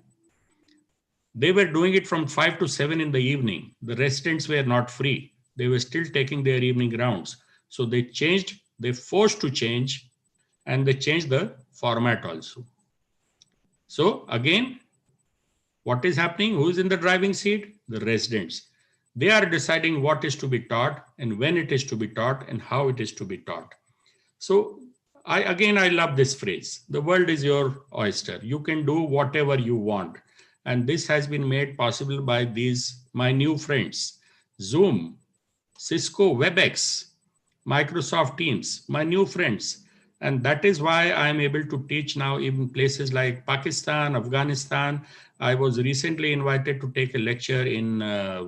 They were doing it from 5 to 7 in the evening. The residents were not free. They were still taking their evening rounds. So they changed, they forced to change, and they changed the format also. So again, what is happening? Who is in the driving seat? The residents. They are deciding what is to be taught and when it is to be taught and how it is to be taught. So I love this phrase. The world is your oyster. You can do whatever you want. And this has been made possible by my new friends, Zoom, Cisco, WebEx, Microsoft Teams, my new friends. And that is why I'm able to teach now even places like Pakistan, Afghanistan. I was recently invited to take a lecture in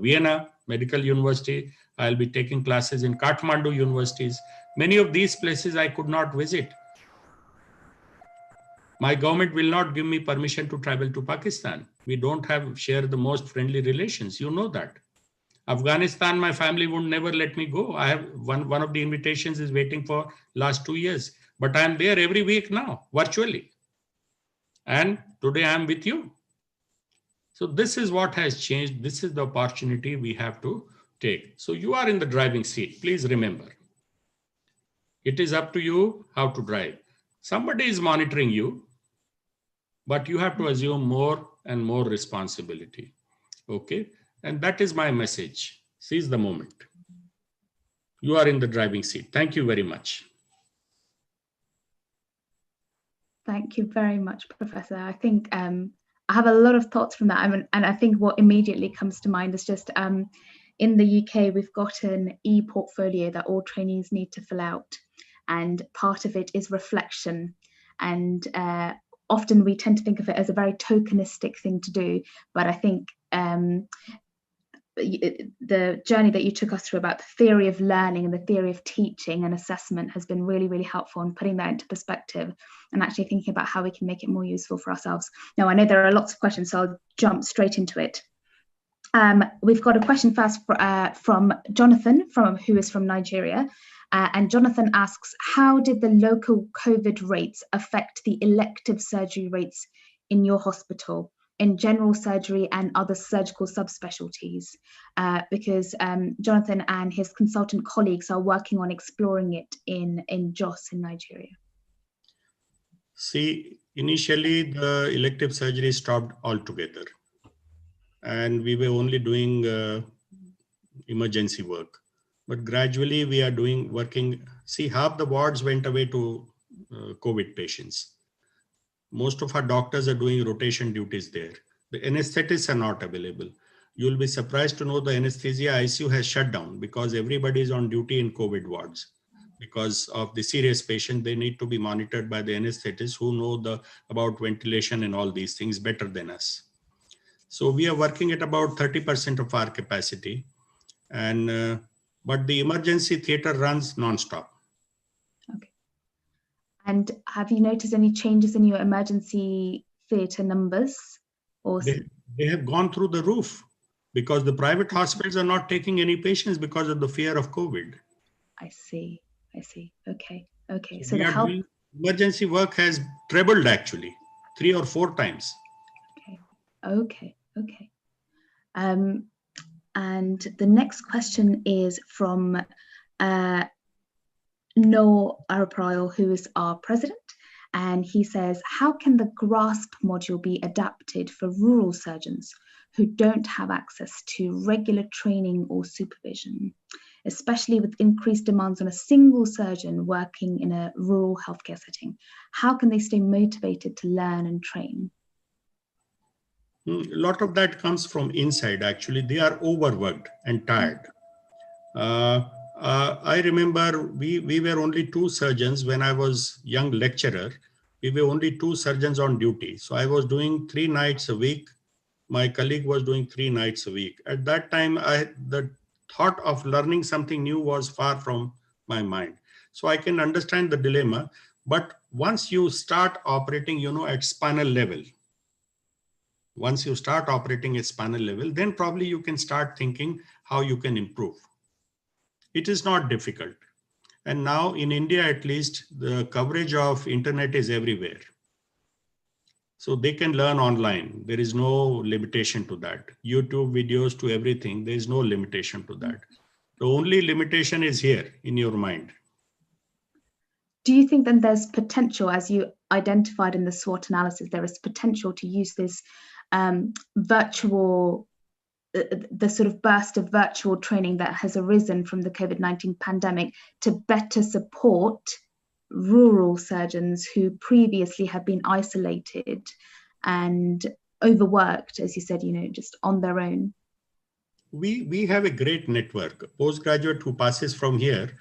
Vienna Medical University. I'll be taking classes in Kathmandu universities. Many of these places I could not visit. My government will not give me permission to travel to Pakistan. We don't share the most friendly relations. You know that. Afghanistan, my family would never let me go. I have one of the invitations is waiting for last 2 years, but I'm there every week now, virtually. And today I'm with you. So this is what has changed. This is the opportunity we have to take. So you are in the driving seat. Please remember, it is up to you how to drive. Somebody is monitoring you, but you have to assume more and more responsibility. Okay. And that is my message. Seize the moment. You are in the driving seat. Thank you very much. Thank you very much, Professor. I think I have a lot of thoughts from that. And I think what immediately comes to mind is just in the UK, we've got an e-portfolio that all trainees need to fill out. And part of it is reflection. And often we tend to think of it as a very tokenistic thing to do. But I think the journey that you took us through about the theory of learning and the theory of teaching and assessment has been really, really helpful in putting that into perspective and actually thinking about how we can make it more useful for ourselves. Now, I know there are lots of questions, so I'll jump straight into it. We've got a question first from Jonathan, who is from Nigeria. And Jonathan asks, how did the local COVID rates affect the elective surgery rates in your hospital, in general surgery and other surgical subspecialties? Because Jonathan and his consultant colleagues are working on exploring it in Jos in Nigeria. See, initially the elective surgery stopped altogether. And we were only doing emergency work. But gradually we are working. See, half the wards went away to COVID patients. Most of our doctors are doing rotation duties there. The anesthetists are not available. You'll be surprised to know the anesthesia ICU has shut down because everybody is on duty in COVID wards. Because of the serious patient, they need to be monitored by the anesthetists who know about ventilation and all these things better than us. So we are working at about 30% of our capacity, but the emergency theater runs nonstop. Okay. And have you noticed any changes in your emergency theater numbers? Or they have gone through the roof because the private hospitals are not taking any patients because of the fear of COVID. I see. Okay. So the emergency work has trebled actually 3 or 4 times. Okay. And the next question is from Noel Araprayal, who is our president. And he says, how can the GRASP module be adapted for rural surgeons who don't have access to regular training or supervision, especially with increased demands on a single surgeon working in a rural healthcare setting? How can they stay motivated to learn and train? A lot of that comes from inside, actually. They are overworked and tired. I remember we were only 2 surgeons when I was young lecturer. We were only 2 surgeons on duty. So I was doing 3 nights a week. My colleague was doing 3 nights a week. At that time, the thought of learning something new was far from my mind. So I can understand the dilemma. But once you start operating, at spinal level, then probably you can start thinking how you can improve. It is not difficult. And now in India, at least, the coverage of internet is everywhere. So they can learn online. There is no limitation to that. YouTube videos to everything. There is no limitation to that. The only limitation is here in your mind. Do you think then there's potential, as you identified in the SWOT analysis, there is potential to use this virtual, the sort of burst of virtual training that has arisen from the COVID-19 pandemic to better support rural surgeons who previously have been isolated and overworked, as you said, just on their own? We have a great network. Postgraduate who passes from here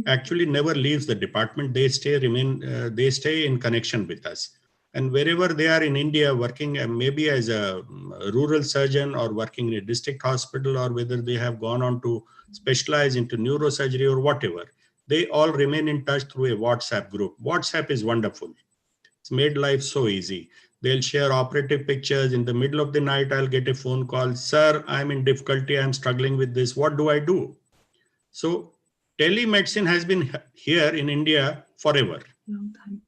actually never leaves the department. They stay in connection with us. And wherever they are in India working, maybe as a rural surgeon or working in a district hospital, or whether they have gone on to specialize into neurosurgery or whatever, they all remain in touch through a WhatsApp group. WhatsApp is wonderful. It's made life so easy. They'll share operative pictures. In the middle of the night, I'll get a phone call. Sir, I'm in difficulty. I'm struggling with this. What do I do? So telemedicine has been here in India forever. Long time.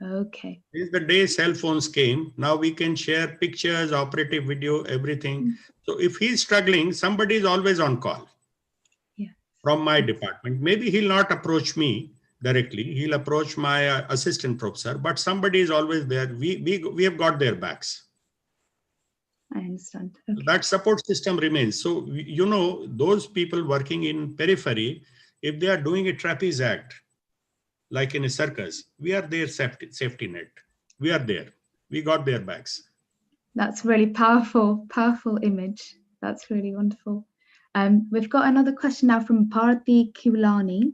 Okay. Since the day cell phones came, now we can share pictures, operative video, everything. So if he's struggling, somebody is always on call from my department. Maybe he'll not approach me directly. He'll approach my assistant professor, but somebody is always there. We have got their backs. I understand. Okay. That support system remains. So, those people working in periphery, if they are doing a trapeze act, like in a circus, we are their safety net. We are there. We got their backs. That's really powerful image. That's really wonderful. We've got another question now from Bharati Kiulani,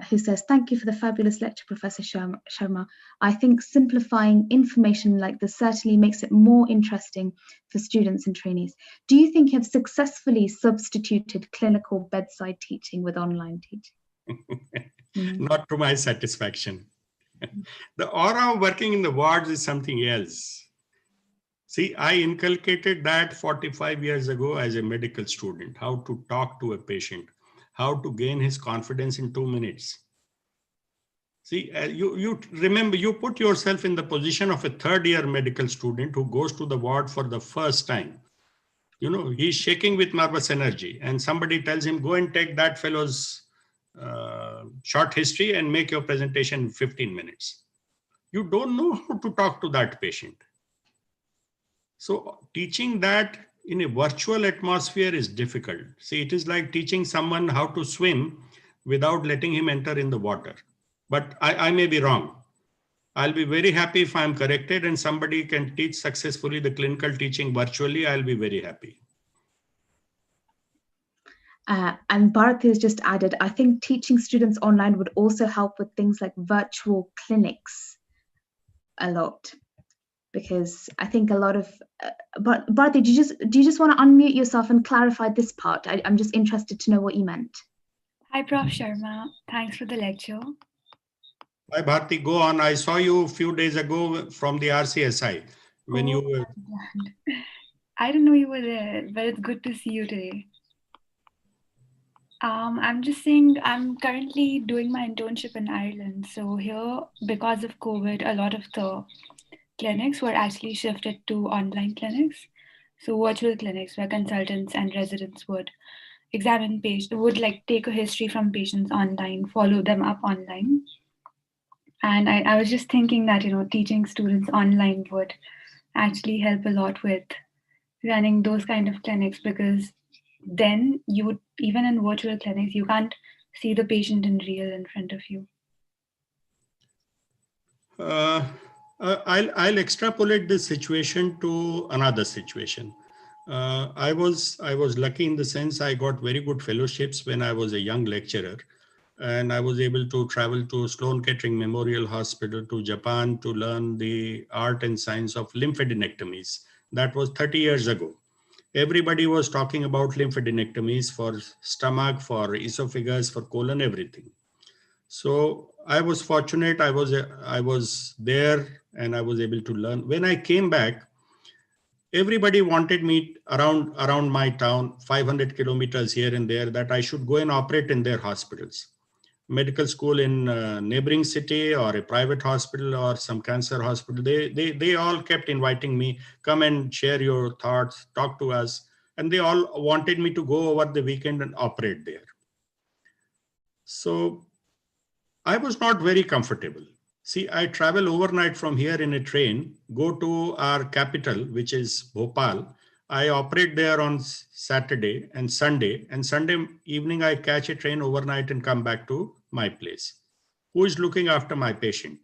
who says, thank you for the fabulous lecture, Professor Sharma. I think simplifying information like this certainly makes it more interesting for students and trainees. Do you think you have successfully substituted clinical bedside teaching with online teaching? Not to my satisfaction. The aura of working in the wards is something else. See, I inculcated that 45 years ago as a medical student, how to talk to a patient, how to gain his confidence in 2 minutes. See, you remember, you put yourself in the position of a third-year medical student who goes to the ward for the first time. He's shaking with nervous energy, and somebody tells him, go and take that fellow's short history and make your presentation in 15 minutes. You don't know how to talk to that patient. So teaching that in a virtual atmosphere is difficult. See, it is like teaching someone how to swim without letting him enter in the water. But I may be wrong. I'll be very happy if I'm corrected and somebody can teach successfully the clinical teaching virtually. I'll be very happy. And Bharat has just added, I think teaching students online would also help with things like virtual clinics a lot. Because I think a lot of, but Bharati, do you just want to unmute yourself and clarify this part? I'm just interested to know what you meant. Hi, Prof. Sharma. Thanks for the lecture. Hi, Bharti, go on. I saw you a few days ago from the RCSI when you were. I didn't know you were there, but it's good to see you today. I'm just saying I'm currently doing my internship in Ireland. So here, because of COVID, a lot of the clinics were actually shifted to online clinics. So virtual clinics where consultants and residents would examine patients, would take a history from patients online, follow them up online. And I was just thinking that, teaching students online would actually help a lot with running those kind of clinics, because then you would, even in virtual clinics, you can't see the patient in real in front of you. I'll extrapolate this situation to another situation. I was lucky in the sense I got very good fellowships when I was a young lecturer, and I was able to travel to Sloan Kettering Memorial Hospital to Japan to learn the art and science of lymphadenectomies. That was 30 years ago. Everybody was talking about lymphadenectomies for stomach, for esophagus, for colon, everything. So I was fortunate. I was there and I was able to learn. When I came back, everybody wanted me around my town, 500 kilometers here and there, that I should go and operate in their hospitals. Medical school in a neighboring city or a private hospital or some cancer hospital. They all kept inviting me, come and share your thoughts, talk to us. And they all wanted me to go over the weekend and operate there. So I was not very comfortable. See, I travel overnight from here in a train, go to our capital, which is Bhopal. I operate there on Saturday and Sunday evening I catch a train overnight and come back to my place. Who is looking after my patient?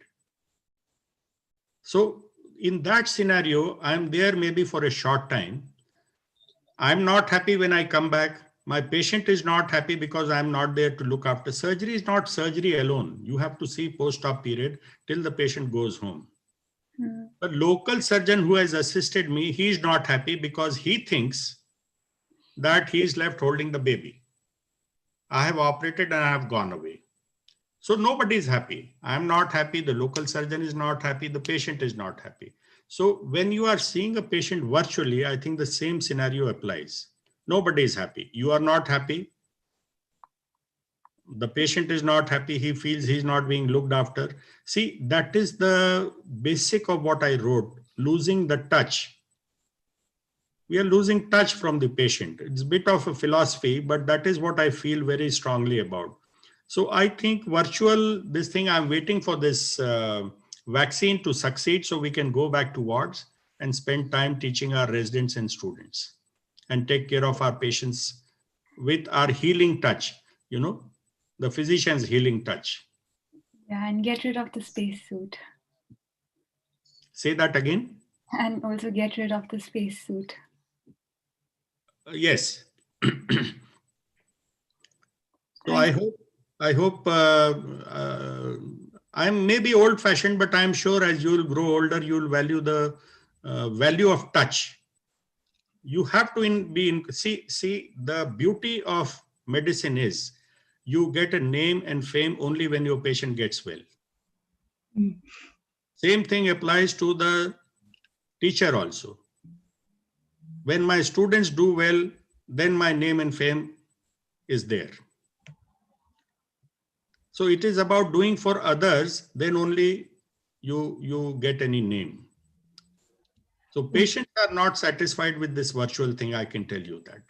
So in that scenario, I'm there maybe for a short time. I'm not happy when I come back. My patient is not happy because I'm not there to look after. Surgery is not surgery alone. You have to see post-op period till the patient goes home. The local surgeon who has assisted me, he's not happy because he thinks that he's left holding the baby. I have operated and I have gone away. So nobody is happy. I'm not happy. The local surgeon is not happy. The patient is not happy. So when you are seeing a patient virtually, I think the same scenario applies. Nobody is happy. You are not happy. The patient is not happy. He feels he's not being looked after. See, that is the basic of what I wrote, losing the touch. We are losing touch from the patient. It's a bit of a philosophy, but that is what I feel very strongly about. So I think this thing, I'm waiting for this vaccine to succeed so we can go back to wards and spend time teaching our residents and students and take care of our patients with our healing touch, the physician's healing touch. Yeah, and get rid of the spacesuit. Say that again. And also get rid of the spacesuit. Yes. So I hope I'm maybe old-fashioned, but I'm sure as you'll grow older, you'll value the value of touch. You have to see the beauty of medicine is you get a name and fame only when your patient gets well. Same thing applies to the teacher also. When my students do well, then my name and fame is there. So it is about doing for others, then only you get any name. So patients are not satisfied with this virtual thing, I can tell you that.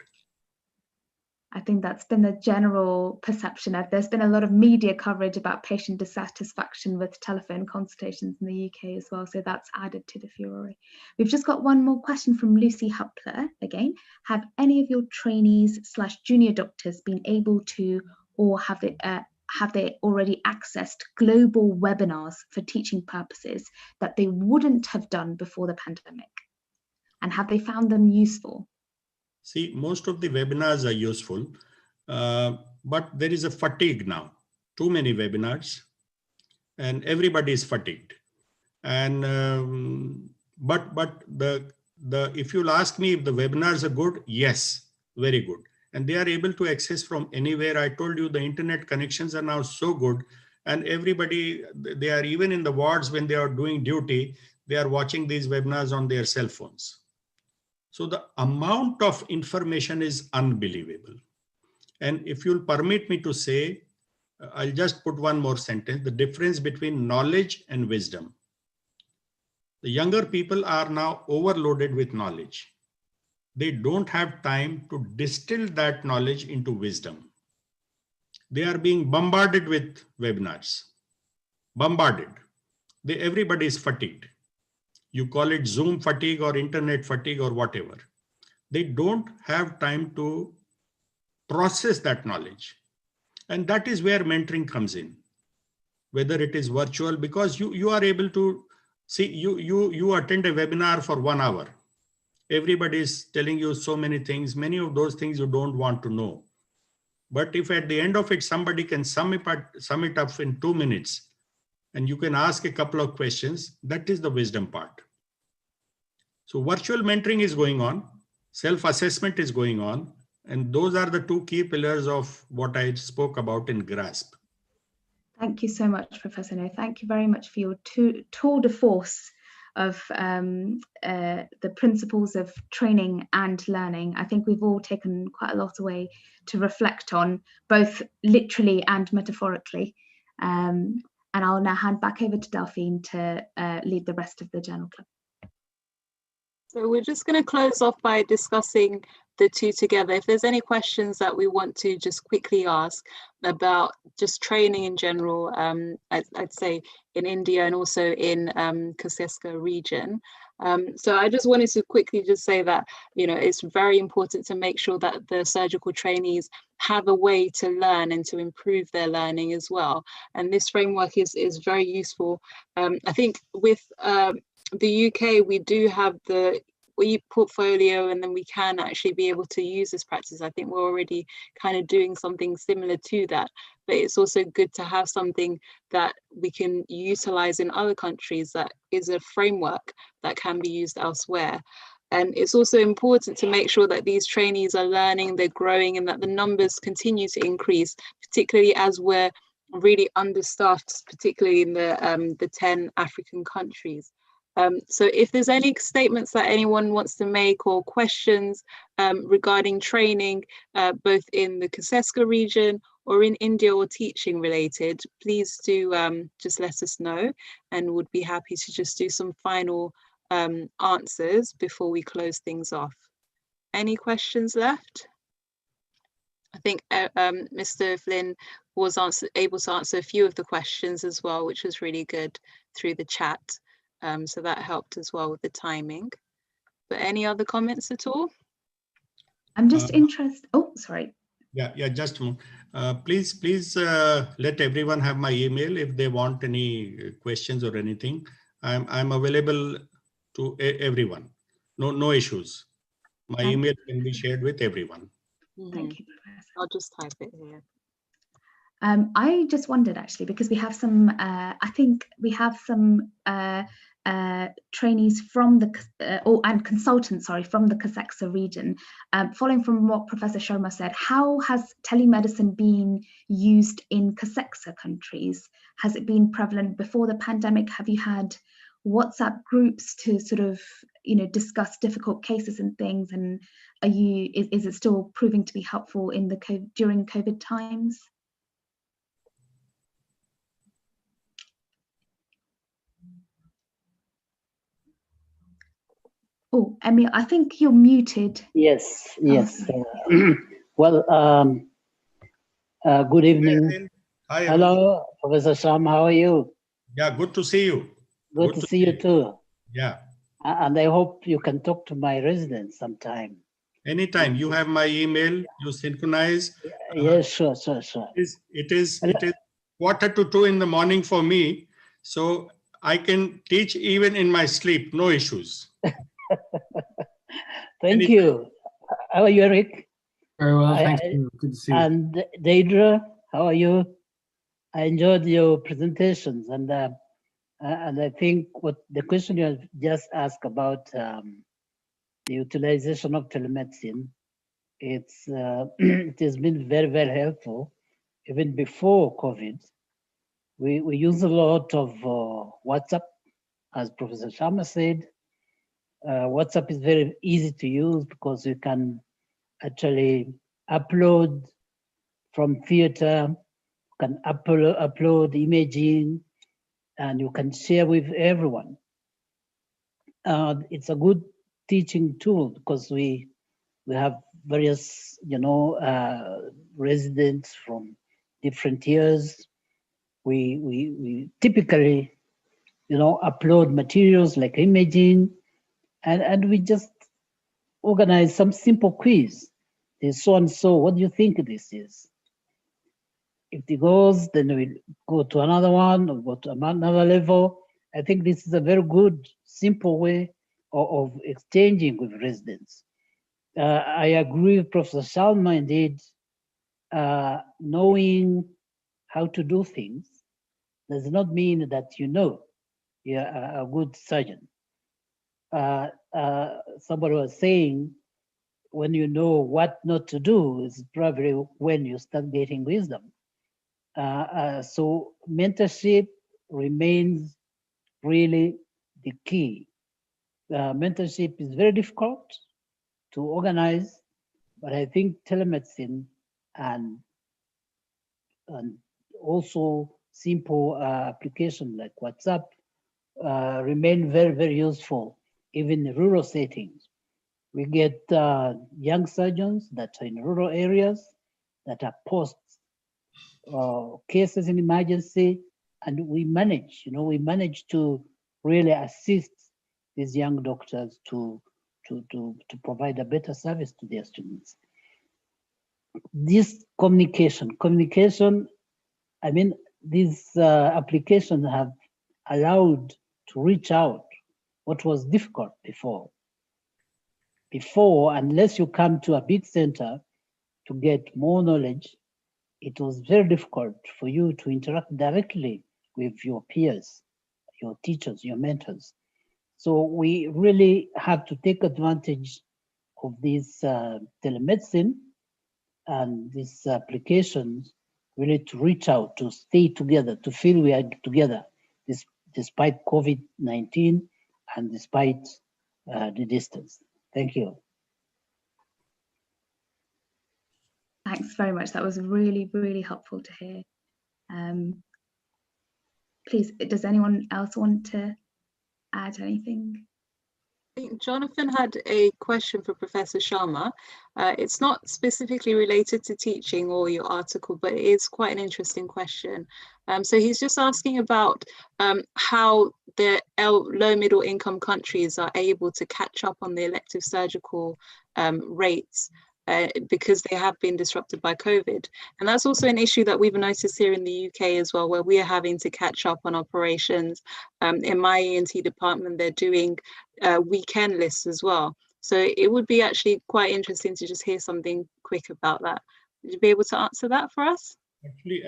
I think that's been the general perception. There's been a lot of media coverage about patient dissatisfaction with telephone consultations in the UK as well, so that's added to the furore. We've just got one more question from Lucy Hupler again. Have any of your trainees/junior doctors been able to, or have they already accessed global webinars for teaching purposes that they wouldn't have done before the pandemic? And have they found them useful? See, most of the webinars are useful, but there is a fatigue now. Too many webinars, and everybody is fatigued. And but if you'll ask me if the webinars are good, yes, very good. And they are able to access from anywhere. I told you the internet connections are now so good, and everybody, they are even in the wards when they are doing duty, they are watching these webinars on their cell phones. So the amount of information is unbelievable. And if you'll permit me to say, I'll just put one more sentence, the difference between knowledge and wisdom. The younger people are now overloaded with knowledge. They don't have time to distill that knowledge into wisdom. They are being bombarded with webinars. Bombarded. Everybody is fatigued. You call it Zoom fatigue or internet fatigue or whatever. They don't have time to process that knowledge. And that is where mentoring comes in. Whether it is virtual, because you are able to see, you attend a webinar for 1 hour. Everybody is telling you so many things. Many of those things you don't want to know. But if at the end of it, somebody can sum it up in 2 minutes, and you can ask a couple of questions, that is the wisdom part. So virtual mentoring is going on, self-assessment is going on, and those are the 2 key pillars of what I spoke about in GRASP. Thank you so much, Professor No. Thank you very much for your tour de force of the principles of training and learning. I think we've all taken quite a lot away to reflect on, both literally and metaphorically. And I'll now hand back over to Delphine to lead the rest of the Journal Club. So we're just going to close off by discussing the two together. If there's any questions that we want to just quickly ask about just training in general, I'd say in India and also in GASOC region. So I just wanted to quickly just say that, you know, it's very important to make sure that the surgical trainees have a way to learn and to improve their learning as well. And this framework is very useful. I think with the UK, we do have the portfolio, and then we can actually be able to use this practice. I think we're already kind of doing something similar to that, but it's also good to have something that we can utilize in other countries that is a framework that can be used elsewhere. And it's also important to make sure that these trainees are learning, they're growing, and that the numbers continue to increase, particularly as we're really understaffed, particularly in the 10 African countries. So if there's any statements that anyone wants to make or questions regarding training, both in the GASOC region or in India or teaching related, please do just let us know, and would be happy to just do some final answers before we close things off. Any questions left? I think Mr. Flynn was able to answer a few of the questions as well, which was really good through the chat. So that helped as well with the timing. But any other comments at all? I'm just interested. Oh, sorry. Yeah, just a moment. Please let everyone have my email if they want any questions or anything. I'm available to everyone. No issues. My email can be shared with everyone. Thank you, Professor. I'll just type it here. I just wondered actually, because we have some, I think we have some trainees from the, and consultants, sorry, from the GASOC region. Following from what Professor Sharma said, how has telemedicine been used in GASOC countries? Has it been prevalent before the pandemic? Have you had WhatsApp groups to sort of, you know, discuss difficult cases and things? And is it still proving to be helpful in the during COVID times? Oh, Emil, I think you're muted. Yes. Oh, Well, good evening. Hi, hello, Professor Sharma, how are you? Yeah, good to see you. Good to see you too. Yeah. And I hope you can talk to my residents sometime. Anytime. You have my email, you synchronize. Yes, sure. It is 1:45 in the morning for me, so I can teach even in my sleep, no issues. Thank you. How are you, Eric? Very well, thank you. Good to see you. And Deidre, how are you? I enjoyed your presentations, and I think what the question you have just asked about the utilization of telemedicine, it's it has been very, very helpful. Even before COVID, we use a lot of WhatsApp, as Professor Sharma said. WhatsApp is very easy to use because you can actually upload from theater, can upload imaging, and you can share with everyone. It's a good teaching tool because we have various, residents from different years. We typically, upload materials like imaging, and we just organize some simple quiz. There's so and so, what do you think this is? If it goes, then we go to another one or go to another level. I think this is a very good, simple way of exchanging with residents. I agree with Professor Sharma indeed. Knowing how to do things does not mean that you're a good surgeon. Somebody was saying, when you know what not to do is probably when you start getting wisdom. So mentorship remains really the key. Mentorship is very difficult to organize, but I think telemedicine and also simple application like WhatsApp remain very, very useful, even in rural settings. We get young surgeons that are in rural areas that are post cases in emergency, and we manage to really assist these young doctors to provide a better service to their students. This communication, I mean, these applications have allowed to reach out what was difficult before. Before, unless you come to a big center to get more knowledge, it was very difficult for you to interact directly with your peers, your teachers, your mentors. So we really have to take advantage of this telemedicine and these applications really to reach out, to stay together, to feel we are together, despite COVID-19 and despite the distance. Thank you. Thanks very much. That was really, really helpful to hear. Please, does anyone else want to add anything? I think Jonathan had a question for Professor Sharma. It's not specifically related to teaching or your article, but it is quite an interesting question. So he's just asking about how the low middle income countries are able to catch up on the elective surgical rates because they have been disrupted by COVID. And that's also an issue that we've noticed here in the UK as well, where we are having to catch up on operations. In my ENT department, they're doing weekend lists as well. So it would be actually quite interesting to just hear something quick about that. Would you be able to answer that for us?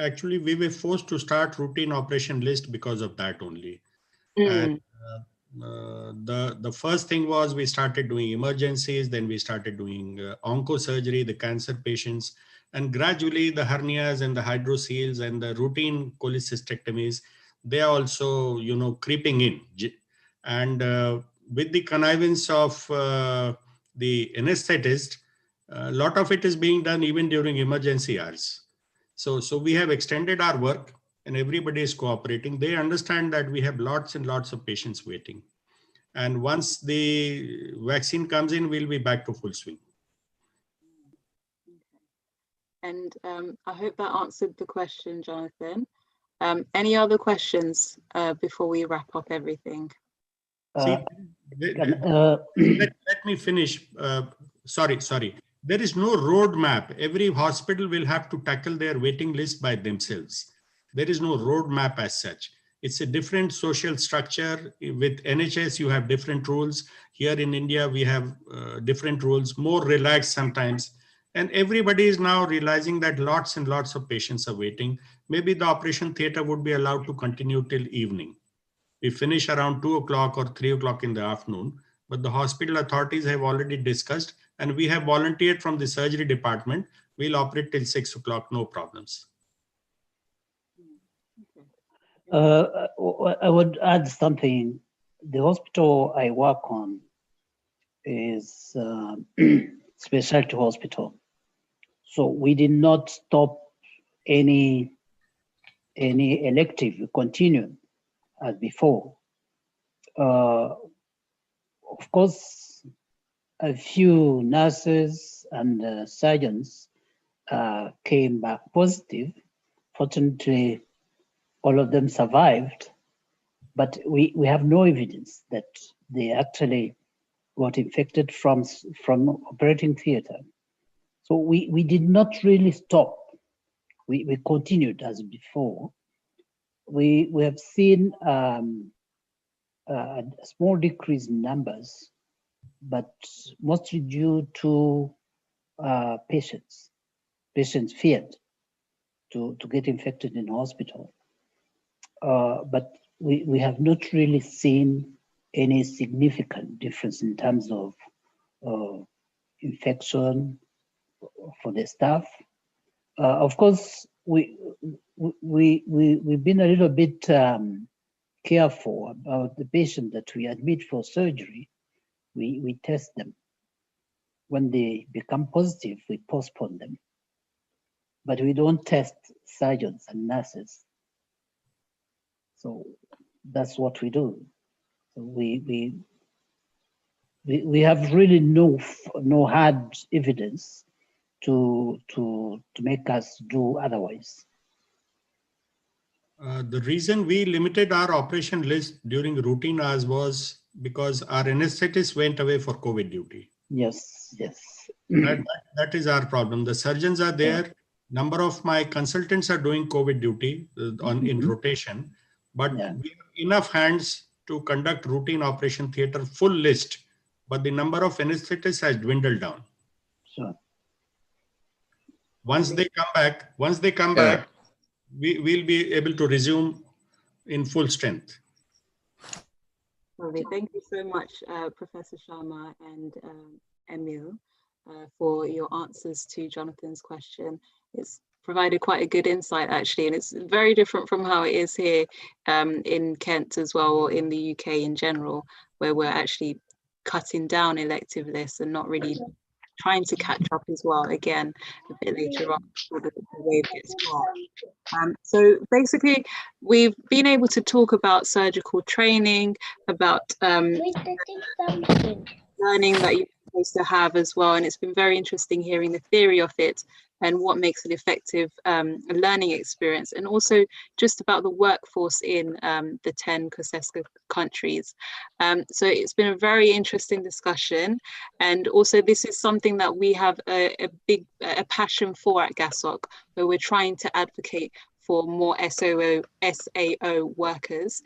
Actually, we were forced to start routine operation list because of that only. And the first thing was we started doing emergencies, then we started doing oncosurgery, the cancer patients, and gradually the hernias and the hydroceles and the routine cholecystectomies, they are also, creeping in. And with the connivance of the anesthetist, a lot of it is being done even during emergency hours. So we have extended our work and everybody is cooperating. They understand that we have lots and lots of patients waiting. And once the vaccine comes in, we'll be back to full swing. And I hope that answered the question, Jonathan. Any other questions before we wrap up everything? See, let me finish. Sorry. There is no roadmap. Every hospital will have to tackle their waiting list by themselves. There is no roadmap as such. It's a different social structure. With NHS, you have different rules. Here in India, we have different rules, more relaxed sometimes. And everybody is now realizing that lots and lots of patients are waiting. Maybe the operation theater would be allowed to continue till evening. We finish around 2 o'clock or 3 o'clock in the afternoon, but the hospital authorities have already discussed, and we have volunteered from the surgery department. We'll operate till 6 o'clock, no problems. I would add something. The hospital I work on is specialty hospital. So we did not stop any elective. We continued as before. Of course, a few nurses and surgeons came back positive. Fortunately, all of them survived, but we have no evidence that they actually got infected from operating theater. So we did not really stop. We continued as before. We have seen a small decrease in numbers, but mostly due to patients. Patients feared to get infected in hospital. But we have not really seen any significant difference in terms of infection for the staff. Of course, we've been a little bit careful about the patient that we admit for surgery. We test them. When they become positive, we postpone them. But we don't test surgeons and nurses. So that's what we do. So we we have really no hard evidence to make us do otherwise. The reason we limited our operation list during routine hours was because our anesthetists went away for COVID duty. Yes, yes. That is our problem. The surgeons are there. Number of my consultants are doing COVID duty in rotation, but we have enough hands to conduct routine operation theater full list, but the number of anesthetists has dwindled down. Sure. Once they come back, we will be able to resume in full strength. Lovely. Thank you so much, Professor Sharma and Emil, for your answers to Jonathan's question. It's provided quite a good insight, actually, and it's very different from how it is here in Kent as well, or in the UK in general, where we're actually cutting down elective lists and not really trying to catch up as well, again, a bit later on before the wave gets hard. So basically, we've been able to talk about surgical training, about learning that you're supposed to have as well, and it's been very interesting hearing the theory of it and what makes it effective learning experience, and also just about the workforce in the 10 COSESCA countries. So it's been a very interesting discussion, and also this is something that we have a passion for at GASOC, where we're trying to advocate for more SAO workers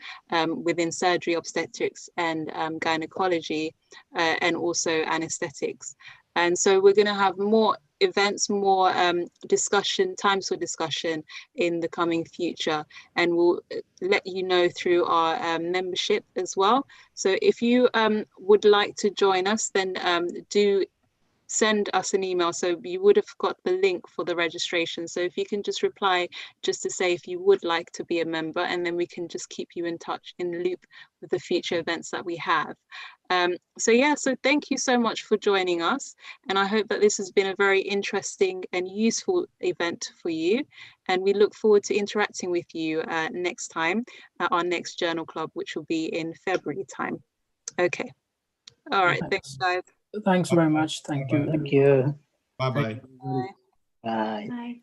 within surgery, obstetrics, and gynecology, and also anesthetics. And so we're going to have more events, more times for discussion in the coming future, and we'll let you know through our membership as well. So if you would like to join us, then do send us an email. So you would have got the link for the registration. So if you can just reply just to say if you would like to be a member, and then we can just keep you in touch, in the loop with the future events that we have. So thank you so much for joining us. And I hope that this has been a very interesting and useful event for you. And we look forward to interacting with you next time at our next journal club, which will be in February time. Okay. All right. Thanks, guys. Thanks very much. Thank you. Thank you. Bye-bye. Bye. Bye. Bye.